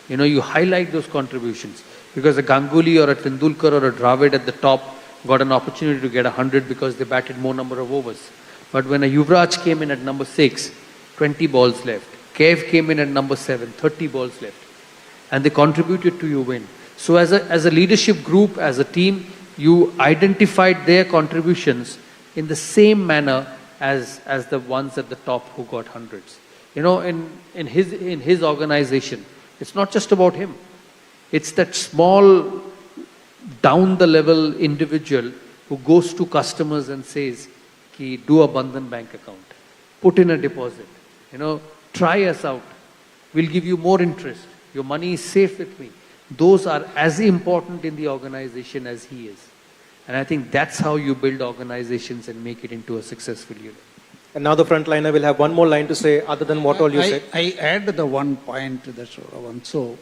You highlight those contributions. Because a Ganguly or a Tendulkar or a Dravid at the top got an opportunity to get 100 because they batted more number of overs. But when a Yuvraj came in at number 6, 20 balls left. Kaif came in at number 7, 30 balls left. And they contributed to your win. So as a leadership group, as a team, you identified their contributions in the same manner as the ones at the top who got hundreds. In his organization, it's not just about him. It's that small, down the level individual who goes to customers and says, do a Bandhan bank account, put in a deposit, try us out, we'll give you more interest, your money is safe with me. Those are as important in the organization as he is. And I think that's how you build organizations and make it into a successful unit. And now the frontliner will have one more line to say other than what all you said. I add the one point to that, Sourav. So,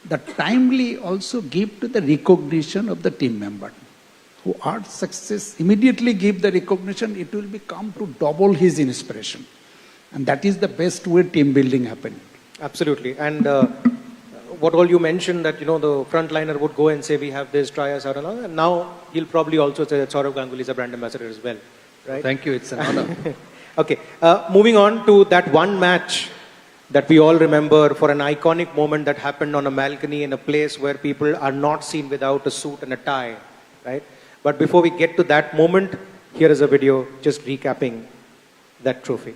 the timely also give to the recognition of the team member. who are success, immediately give the recognition, it will become to double his inspiration. And that is the best way team building happen. Absolutely. And what all you mentioned that, the frontliner would go and say, we have this, try us out and all. And now he'll probably also say that Sourav Ganguly is a brand ambassador as well. Right? Thank you, it's an honor. Okay. Moving on to that one match that we all remember for an iconic moment that happened on a balcony in a place where people are not seen without a suit and a tie. Right? But before we get to that moment, here is a video just recapping that trophy.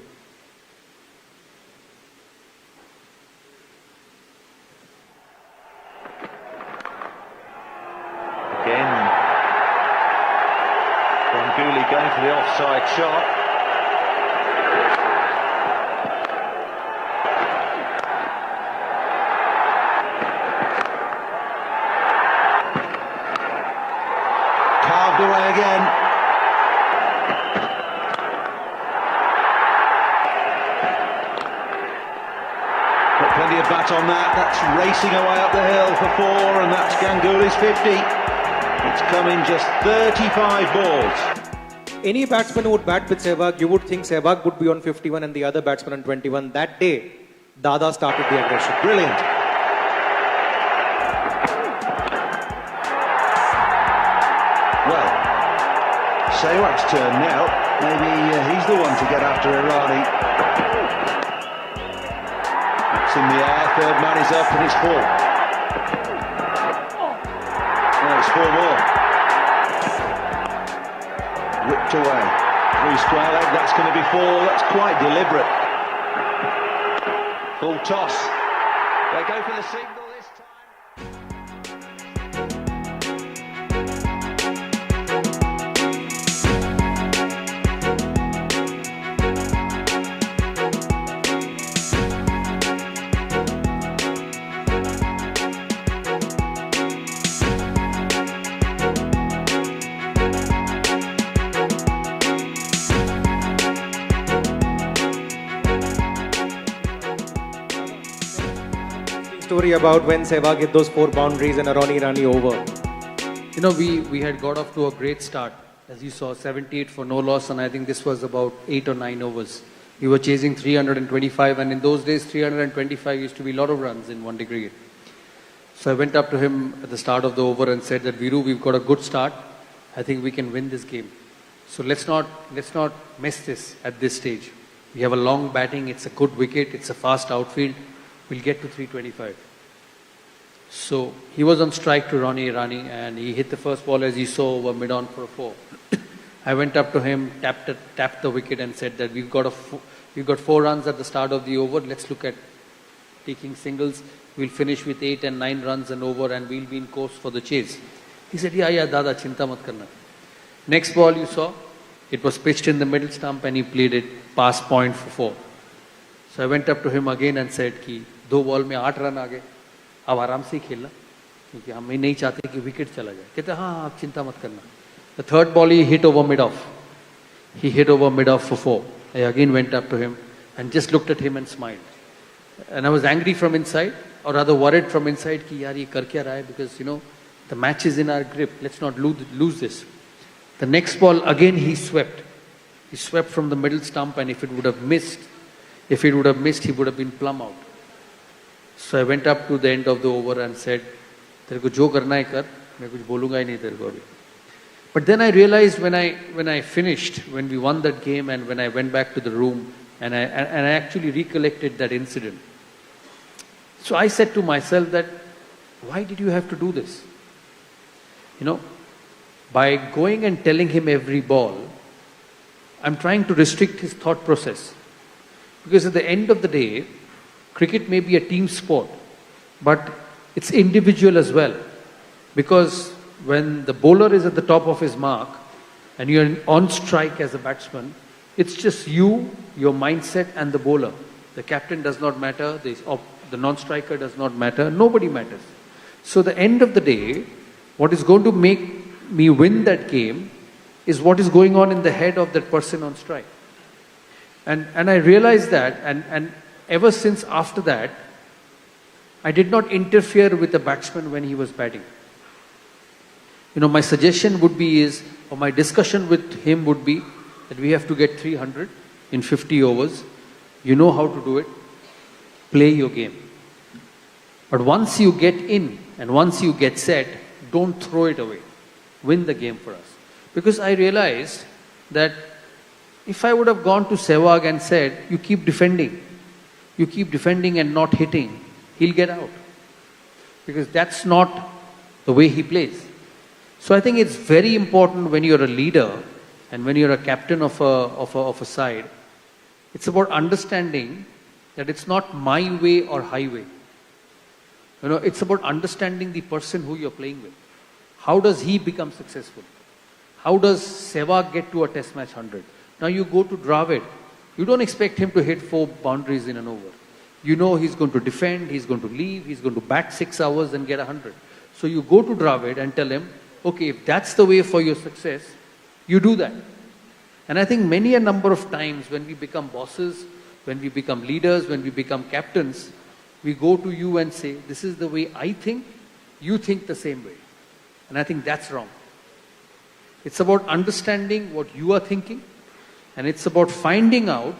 Again, Ganguly going for the offside shot. Carved away again. Got plenty of bat on that. That's racing away up the hill for 4, and that's Ganguly's 50. It's coming just 35 balls. Any batsman who would bat with Sehwag, you would think Sehwag would be on 51 and the other batsman on 21. That day, Dada started the aggression. Brilliant. Well, Sehwag's turn now. Maybe he's the one to get after Irani. It's in the air, third man is up and it's 4. No, it's 4 more. Whipped away. 3 square leg, that's going to be 4. That's quite deliberate. Full toss. They go for the signal this time. Story about when Sehwag hit those 4 boundaries and Irani over. We had got off to a great start. As you saw, 78 for no loss, and I think this was about 8 or 9 overs. We were chasing 325, and in those days, 325 used to be a lot of runs in one-day cricket. So I went up to him at the start of the over and said that, Viru, we've got a good start. I think we can win this game. So let's not miss this at this stage. We have a long batting, it's a good wicket, it's a fast outfield. We'll get to 325. So he was on strike to Irani, and he hit the first ball, as you saw, over mid-on for a 4. I went up to him, tapped the wicket and said that we've got 4 runs at the start of the over. Let's look at taking singles. We'll finish with 8 and 9 runs and over, and we'll be in course for the chase. He said, yeah, Dada, chinta mat karna. Next ball you saw, it was pitched in the middle stump and he played it past point for 4. So I went up to him again and said कि 2 ball में 8 run आ गए, अब आराम से ही खेलना, क्योंकि हम नहीं चाहते कि विकेट चला जाए. कहते हाँ आप चिंता मत करना. The third ball he hit over mid-off. He hit over mid-off for 4. I again went up to him and just looked at him and smiled. And I was angry from inside, or rather worried from inside कि यार ये कर क्या रहा है, because the match is in our grip. Let's not lose this. The next ball again he swept. He swept from the middle stump, and if it would have missed, he would have been plumb out. So I went up to the end of the over and said, तेरे को जो करना है कर, मैं कुछ बोलूँगा ही नहीं तेरे को अभी. But then I realized when I finished, when we won that game, and when I went back to the room, and I actually recollected that incident. So I said to myself that, why did you have to do this? By going and telling him every ball, I'm trying to restrict his thought process. Because at the end of the day, cricket may be a team sport, but it's individual as well. Because when the bowler is at the top of his mark and you're on strike as a batsman, it's just you, your mindset, and the bowler. The captain does not matter, the non-striker does not matter, nobody matters. So the end of the day, what is going to make me win that game is what is going on in the head of that person on strike. And I realized that, and ever since after that, I did not interfere with the batsman when he was batting. My suggestion would be or my discussion with him would be that we have to get 300 in 50 overs. You know how to do it. Play your game. But once you get in and once you get set, don't throw it away. Win the game for us. Because I realized that if I would have gone to Sehwag and said, you keep defending and not hitting, he'll get out. Because that's not the way he plays. So I think it's very important when you're a leader and when you're a captain of a side, it's about understanding that it's not my way or highway. It's about understanding the person who you're playing with. How does he become successful? How does Sehwag get to a test match 100? Now you go to Dravid. You don't expect him to hit 4 boundaries in an over. You know he's going to defend, he's going to leave, he's going to bat 6 hours and get 100. So you go to Dravid and tell him, okay, if that's the way for your success, you do that. And I think many a number of times when we become bosses, when we become leaders, when we become captains, we go to you and say, this is the way I think, you think the same way. And I think that's wrong. It's about understanding what you are thinking, and it's about finding out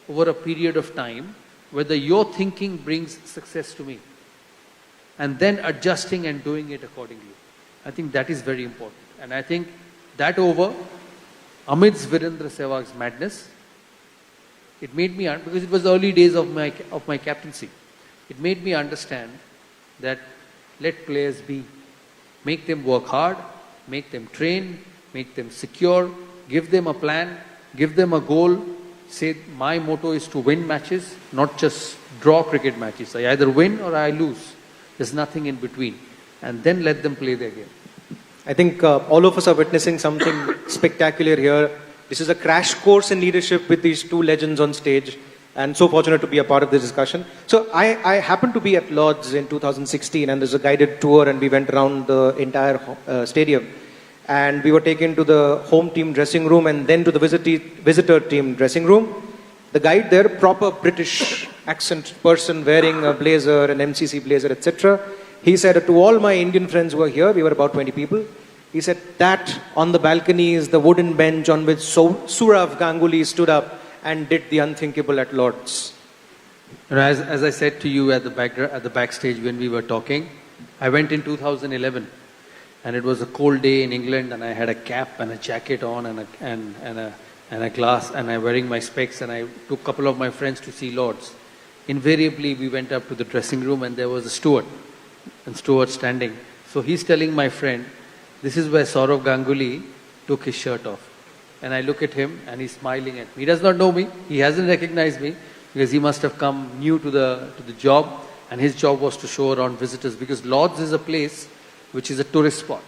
over a period of time whether your thinking brings success to me. And then adjusting and doing it accordingly. I think that is very important. And I think that over, amidst Virendra Sehwag's madness, it made me, because it was the early days of my captaincy, it made me understand that let players be. Make them work hard, make them train, make them secure, give them a plan, give them a goal. Say, my motto is to win matches, not just draw cricket matches. I either win or I lose. There's nothing in between. And then let them play their game. I think all of us are witnessing something spectacular here. This is a crash course in leadership with these two legends on stage. And so fortunate to be a part of this discussion. So I happened to be at Lord's in 2016, and there's a guided tour, and we went around the entire stadium. And we were taken to the home team dressing room and then to the visitor team dressing room. The guide there, proper British accent person wearing a blazer, an MCC blazer, etc. He said to all my Indian friends who were here, we were about 20 people, he said, that on the balcony is the wooden bench on which Sourav Ganguly stood up and did the unthinkable at Lord's. As I said to you at the backstage when we were talking, I went in 2011. And it was a cold day in England, and I had a cap and a jacket on and a glass, and I wearing my specs, and I took a couple of my friends to see Lord's. Invariably, we went up to the dressing room, and there was a steward standing. So he's telling my friend, this is where Sourav Ganguly took his shirt off. And I look at him, and he's smiling at me. He does not know me. He hasn't recognized me, because he must have come new to the job, and his job was to show around visitors, because Lord's is a place which is a tourist spot.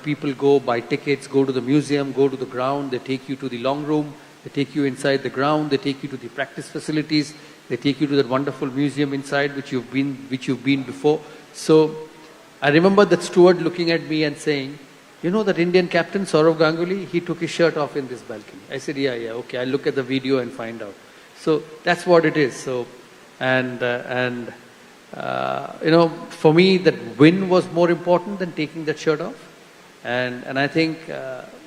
People go buy tickets, go to the museum, go to the ground, they take you to the long room, they take you inside the ground, they take you to the practice facilities, they take you to that wonderful museum inside which you've been before. So I remember that steward looking at me and saying, that Indian captain, Sourav Ganguly, he took his shirt off in this balcony. I said, yeah, okay, I'll look at the video and find out. So that's what it is. So, for me, that win was more important than taking that shirt off. And I think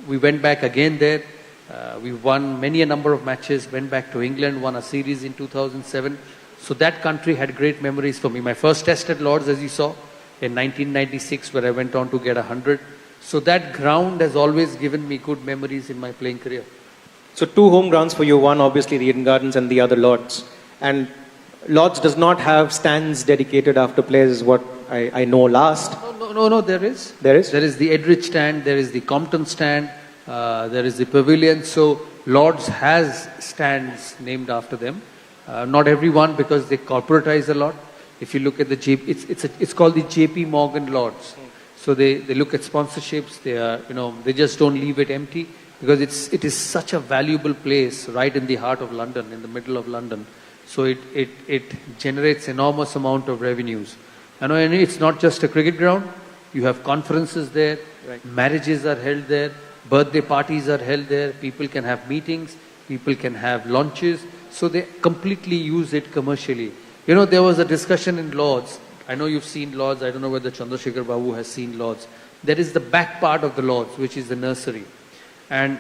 we went back again there. We won many a number of matches, went back to England, won a series in 2007. So that country had great memories for me. My first test at Lord's, as you saw, in 1996, where I went on to get 100. So that ground has always given me good memories in my playing career. So 2 home grounds for you, one obviously the Eden Gardens and the other Lord's. And Lord's does not have stands dedicated after players, is what I know last. No, there is. There is? There is the Edridge stand, there is the Compton stand, there is the Pavilion. So Lord's has stands named after them. Not everyone, because they corporatize a lot. If you look at it's called the JP Morgan Lord's. So they look at sponsorships. They just don't leave it empty, because it is such a valuable place right in the heart of London, in the middle of London. So it generates enormous amount of revenues. And it's not just a cricket ground. You have conferences there, right. Marriages are held there, birthday parties are held there, people can have meetings, people can have lunches. So they completely use it commercially. There was a discussion in Lord's. I know you've seen Lord's. I don't know whether Chandrasekhar Babu has seen Lord's. there is the back part of the lodge, which is the nursery. And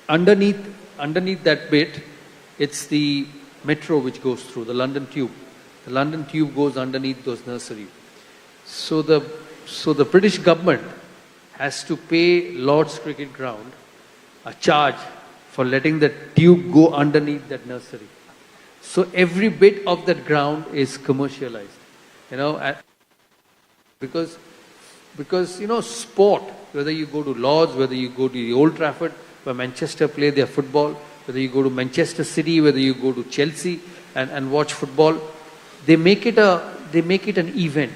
underneath that bit, it's the metro which goes through, the London Tube. The London Tube goes underneath those nursery. So the British government has to pay Lord's Cricket Ground a charge for letting the tube go underneath that nursery. So every bit of that ground is commercialized, because sport, whether you go to Lord's, whether you go to the Old Trafford, where Manchester play their football, whether you go to Manchester City, whether you go to Chelsea and watch football, they make it an event.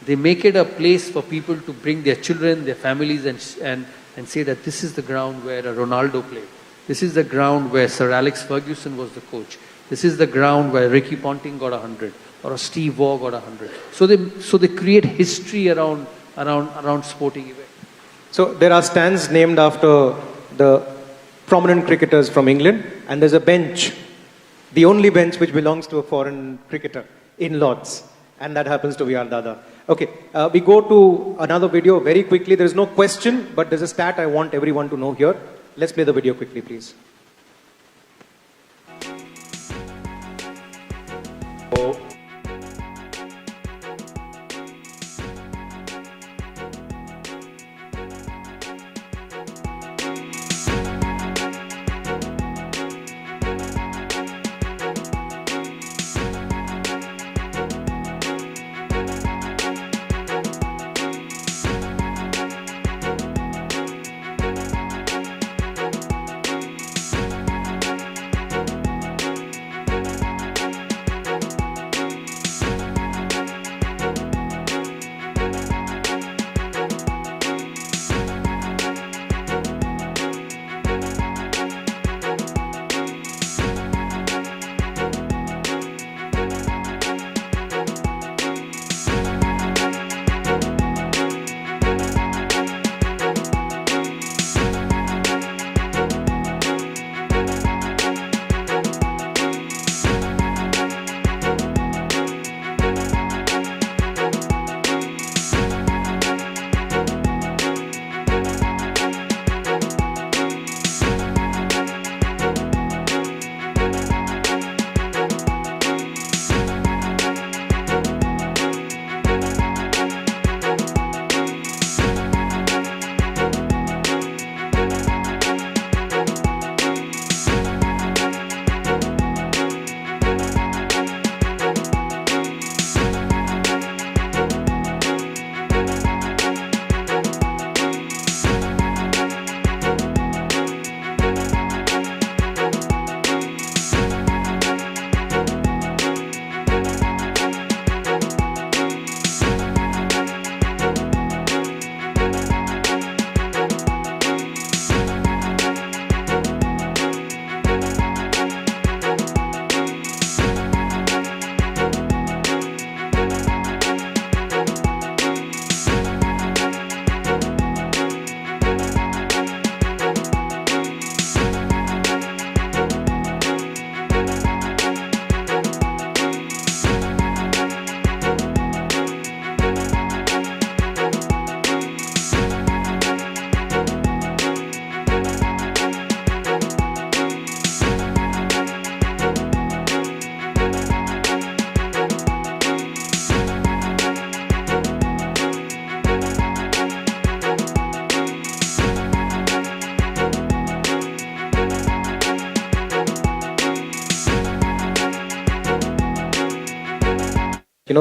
They make it a place for people to bring their children, their families, and say that this is the ground where a Ronaldo played. This is the ground where Sir Alex Ferguson was the coach. This is the ground where Ricky Ponting got 100 or a Steve Waugh got 100. So they create history around sporting events. So there are stands named after the prominent cricketers from England, and there's a bench, the only bench which belongs to a foreign cricketer in Lord's, and that happens to be our Dada. Okay, we go to another video very quickly. There's no question, but there's a stat I want everyone to know here. Let's play the video quickly, please.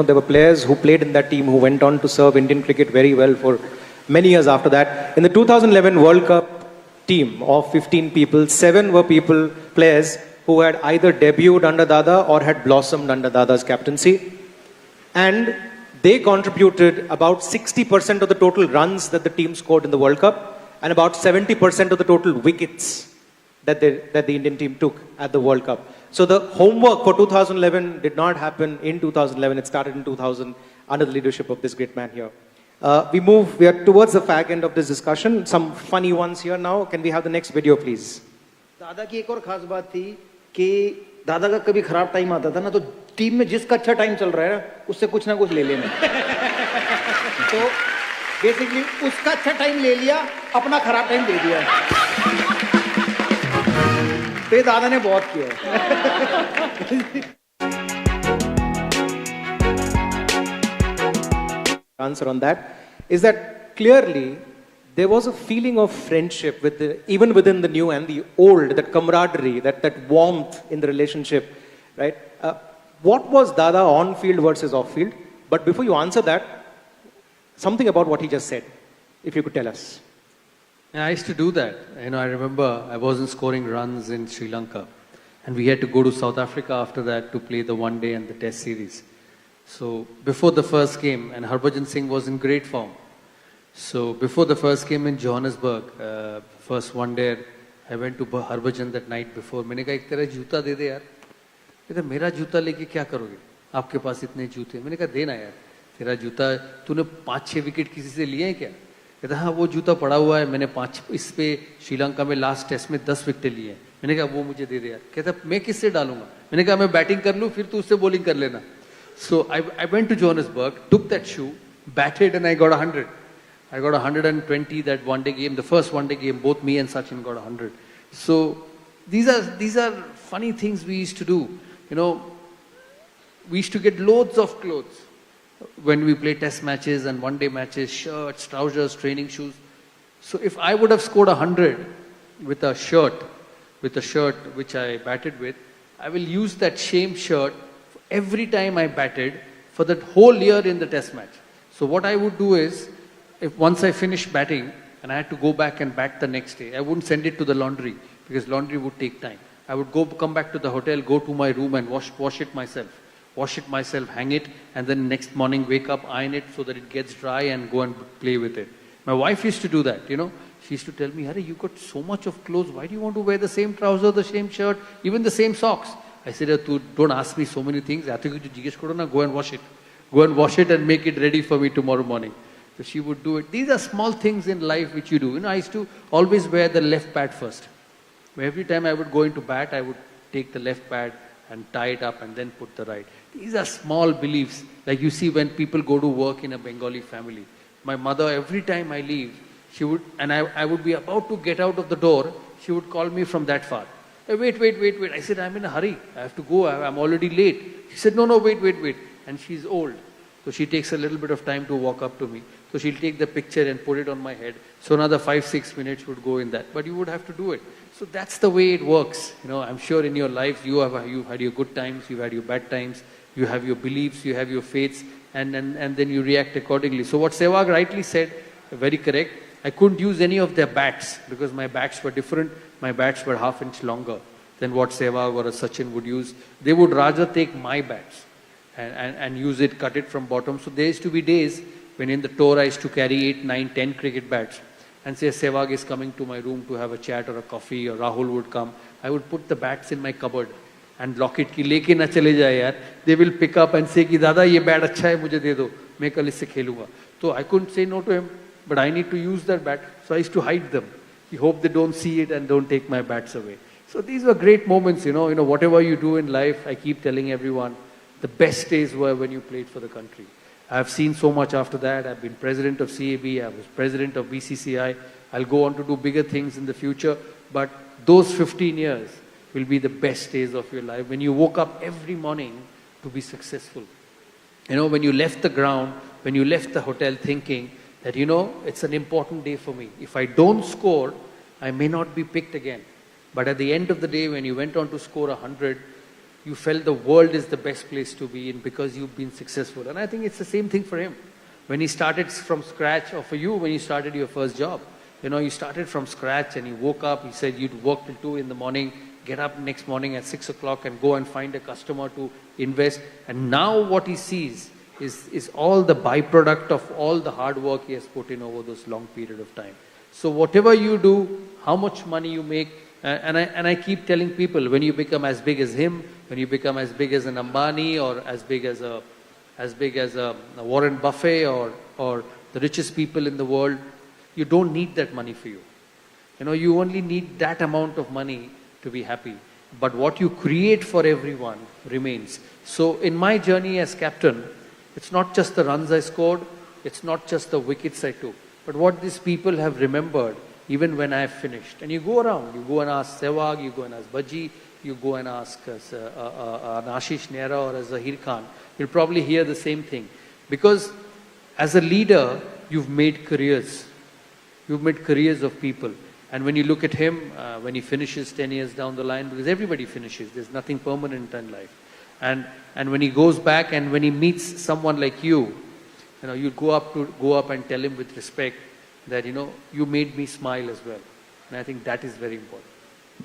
There were players who played in that team who went on to serve Indian cricket very well for many years after that. In the 2011 World Cup team of 15 people, 7 were players who had either debuted under Dada or had blossomed under Dada's captaincy. And they contributed about 60% of the total runs that the team scored in the World Cup and about 70% of the total wickets that the Indian team took at the World Cup. So the homework for 2011 did not happen in 2011. It started in 2000 under the leadership of this great man here. We are towards the fag end of this discussion. Some funny ones here now. Can we have the next video, please? दादा की एक और खास बात थी कि दादा का कभी खराब टाइम आता था ना तो टीम में जिसका अच्छा टाइम चल रहा है उससे कुछ ना कुछ ले लेना तो बेसिकली उसका अच्छा टाइम ले लिया, अपना खराब टाइम दे दिया। तो ये दादा ने बहुत किया है। Answer on that is that clearly there was a feeling of friendship with even within the new and the old, that camaraderie, that warmth in the relationship, right? What was Dada on field versus off field? But before you answer that, something about what he just said, if you could tell us. Yeah, I used to do that. I remember I wasn't scoring runs in Sri Lanka, and we had to go to South Africa after that to play the one day and the test series. So before the first game, and Harbhajan Singh was in great form. So before the first game in Johannesburg, first one day, I went to Harbhajan that night before. मैंने कहा एक तेरा जूता दे दे यार. कहता मेरा जूता लेके क्या करोगे? आपके पास इतने जूते. मैंने कहा देना यार. तेरा जूता तूने 5-6 विकेट किसी से लिए हैं क्या? कहता हाँ वो जूता पड़ा हुआ है, मैंने 5 इस पे श्रीलंका में लास्ट टेस्ट में 10 विकेट लिए हैं. मैंने कहा वो मुझे दे दे यार. कहता मैं किससे डालूंगा? मैंने कहा मैं बैटिंग कर लूँ फिर तू उससे बॉलिंग कर लेना. So I went to Johannesburg, took that shoe, batted, and I got 100. I got 120 that one day game, the first one day game, both me and Sachin got 100. So these are funny things we used to do. We used to get loads of clothes when we play test matches and one day matches, shirts, trousers, training shoes. So if I would have scored 100 with a shirt which I batted with, I will use that same shirt every time I batted for that whole year in the test match. So what I would do is, if once I finished batting and I had to go back and bat the next day, I wouldn't send it to the laundry because laundry would take time. I would come back to the hotel, go to my room and wash it myself, hang it, and then next morning wake up, iron it so that it gets dry and go and play with it. My wife used to do that, She used to tell me, Harry, you got so much of clothes. Why do you want to wear the same trouser, the same shirt, even the same socks? I said, don't ask me so many things. Go and wash it. Go and wash it and make it ready for me tomorrow morning. So she would do it. These are small things in life which you do. I used to always wear the left pad first. Every time I would go into bat, I would take the left pad and tie it up and then put the right. These are small beliefs. Like you see when people go to work in a Bengali family. My mother, every time I leave, she would, and I would be about to get out of the door, she would call me from that far. Hey, wait. I said, I'm in a hurry. I have to go. I'm already late. She said, no, wait. And she's old. So she takes a little bit of time to walk up to me. So she'll take the picture and put it on my head. So another 5-6 minutes would go in that. But you would have to do it. So that's the way it works. I'm sure in your life you've had your good times, you've had your bad times, you have your beliefs, you have your faiths, and then you react accordingly. So what Sehwag rightly said, very correct. I couldn't use any of their bats because my bats were different. My bats were half inch longer than what Sehwag or a Sachin would use. They would rather take my bats and use it, cut it from bottom. So there used to be days when in the tour I used to carry 8, 9, 10 cricket bats and say Sehwag is coming to my room to have a chat or a coffee, or Rahul would come. I would put the bats in my cupboard and lock it ki leke na chale jaye yaar. They will pick up and say ki dada ye bat acha hai, mujhe de do, main kal isse khelunga. So I couldn't say no to him, but I need to use that bat. So I used to hide them. I hope they don't see it and don't take my bats away. So these were great moments, whatever you do in life, I keep telling everyone, the best days were when you played for the country. I've seen so much after that. I've been president of CAB, I was president of BCCI. I'll go on to do bigger things in the future, but those 15 years will be the best days of your life when you woke up every morning to be successful. When you left the ground, when you left the hotel thinking that, it's an important day for me. If I don't score, I may not be picked again. But at the end of the day, when you went on to score 100, you felt the world is the best place to be in because you've been successful. And I think it's the same thing for him. When he started from scratch, or for you, when you started your first job, you started from scratch and you woke up, he said you'd work till 2 in the morning, get up next morning at 6 o'clock and go and find a customer to invest. And now what he sees is all the byproduct of all the hard work he has put in over this long period of time. So whatever you do, how much money you make, and I keep telling people, when you become as big as him, when you become as big as an Ambani or as big as a Warren Buffett or the richest people in the world, you don't need that money for you. You only need that amount of money to be happy. But what you create for everyone remains. So in my journey as captain, it's not just the runs I scored, It's not just the wickets I took, but what these people have remembered even when I have finished. And you go around, you go and ask Sehwag, you go and ask Bhaji, you go and ask an Ashish Nehra or a Zahir Khan. You'll probably hear the same thing. Because as a leader, you've made careers. You've made careers of people. And when you look at him, when he finishes 10 years down the line, because everybody finishes, there's nothing permanent in life. And when he goes back and when he meets someone like you know, you go up and tell him with respect that, you know, you made me smile as well. And I think that is very important.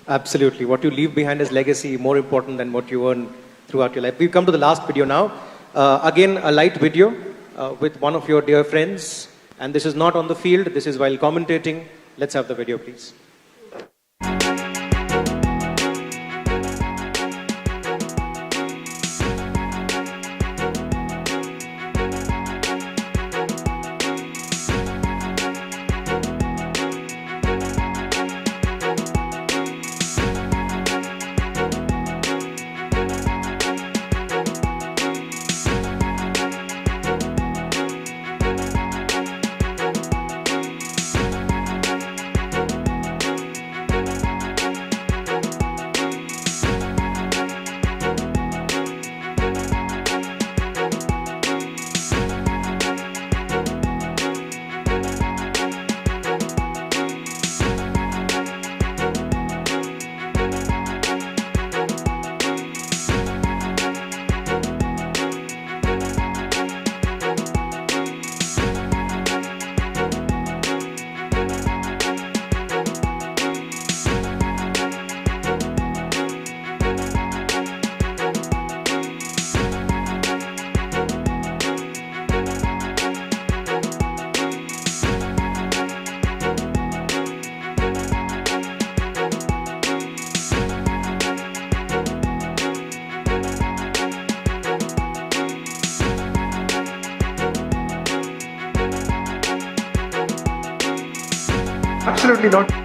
Absolutely. What you leave behind as legacy more important than what you earn throughout your life. We've come to the last video now. Again, a light video with one of your dear friends. And this is not on the field. This is while commentating. Let's have the video, please. Absolutely not.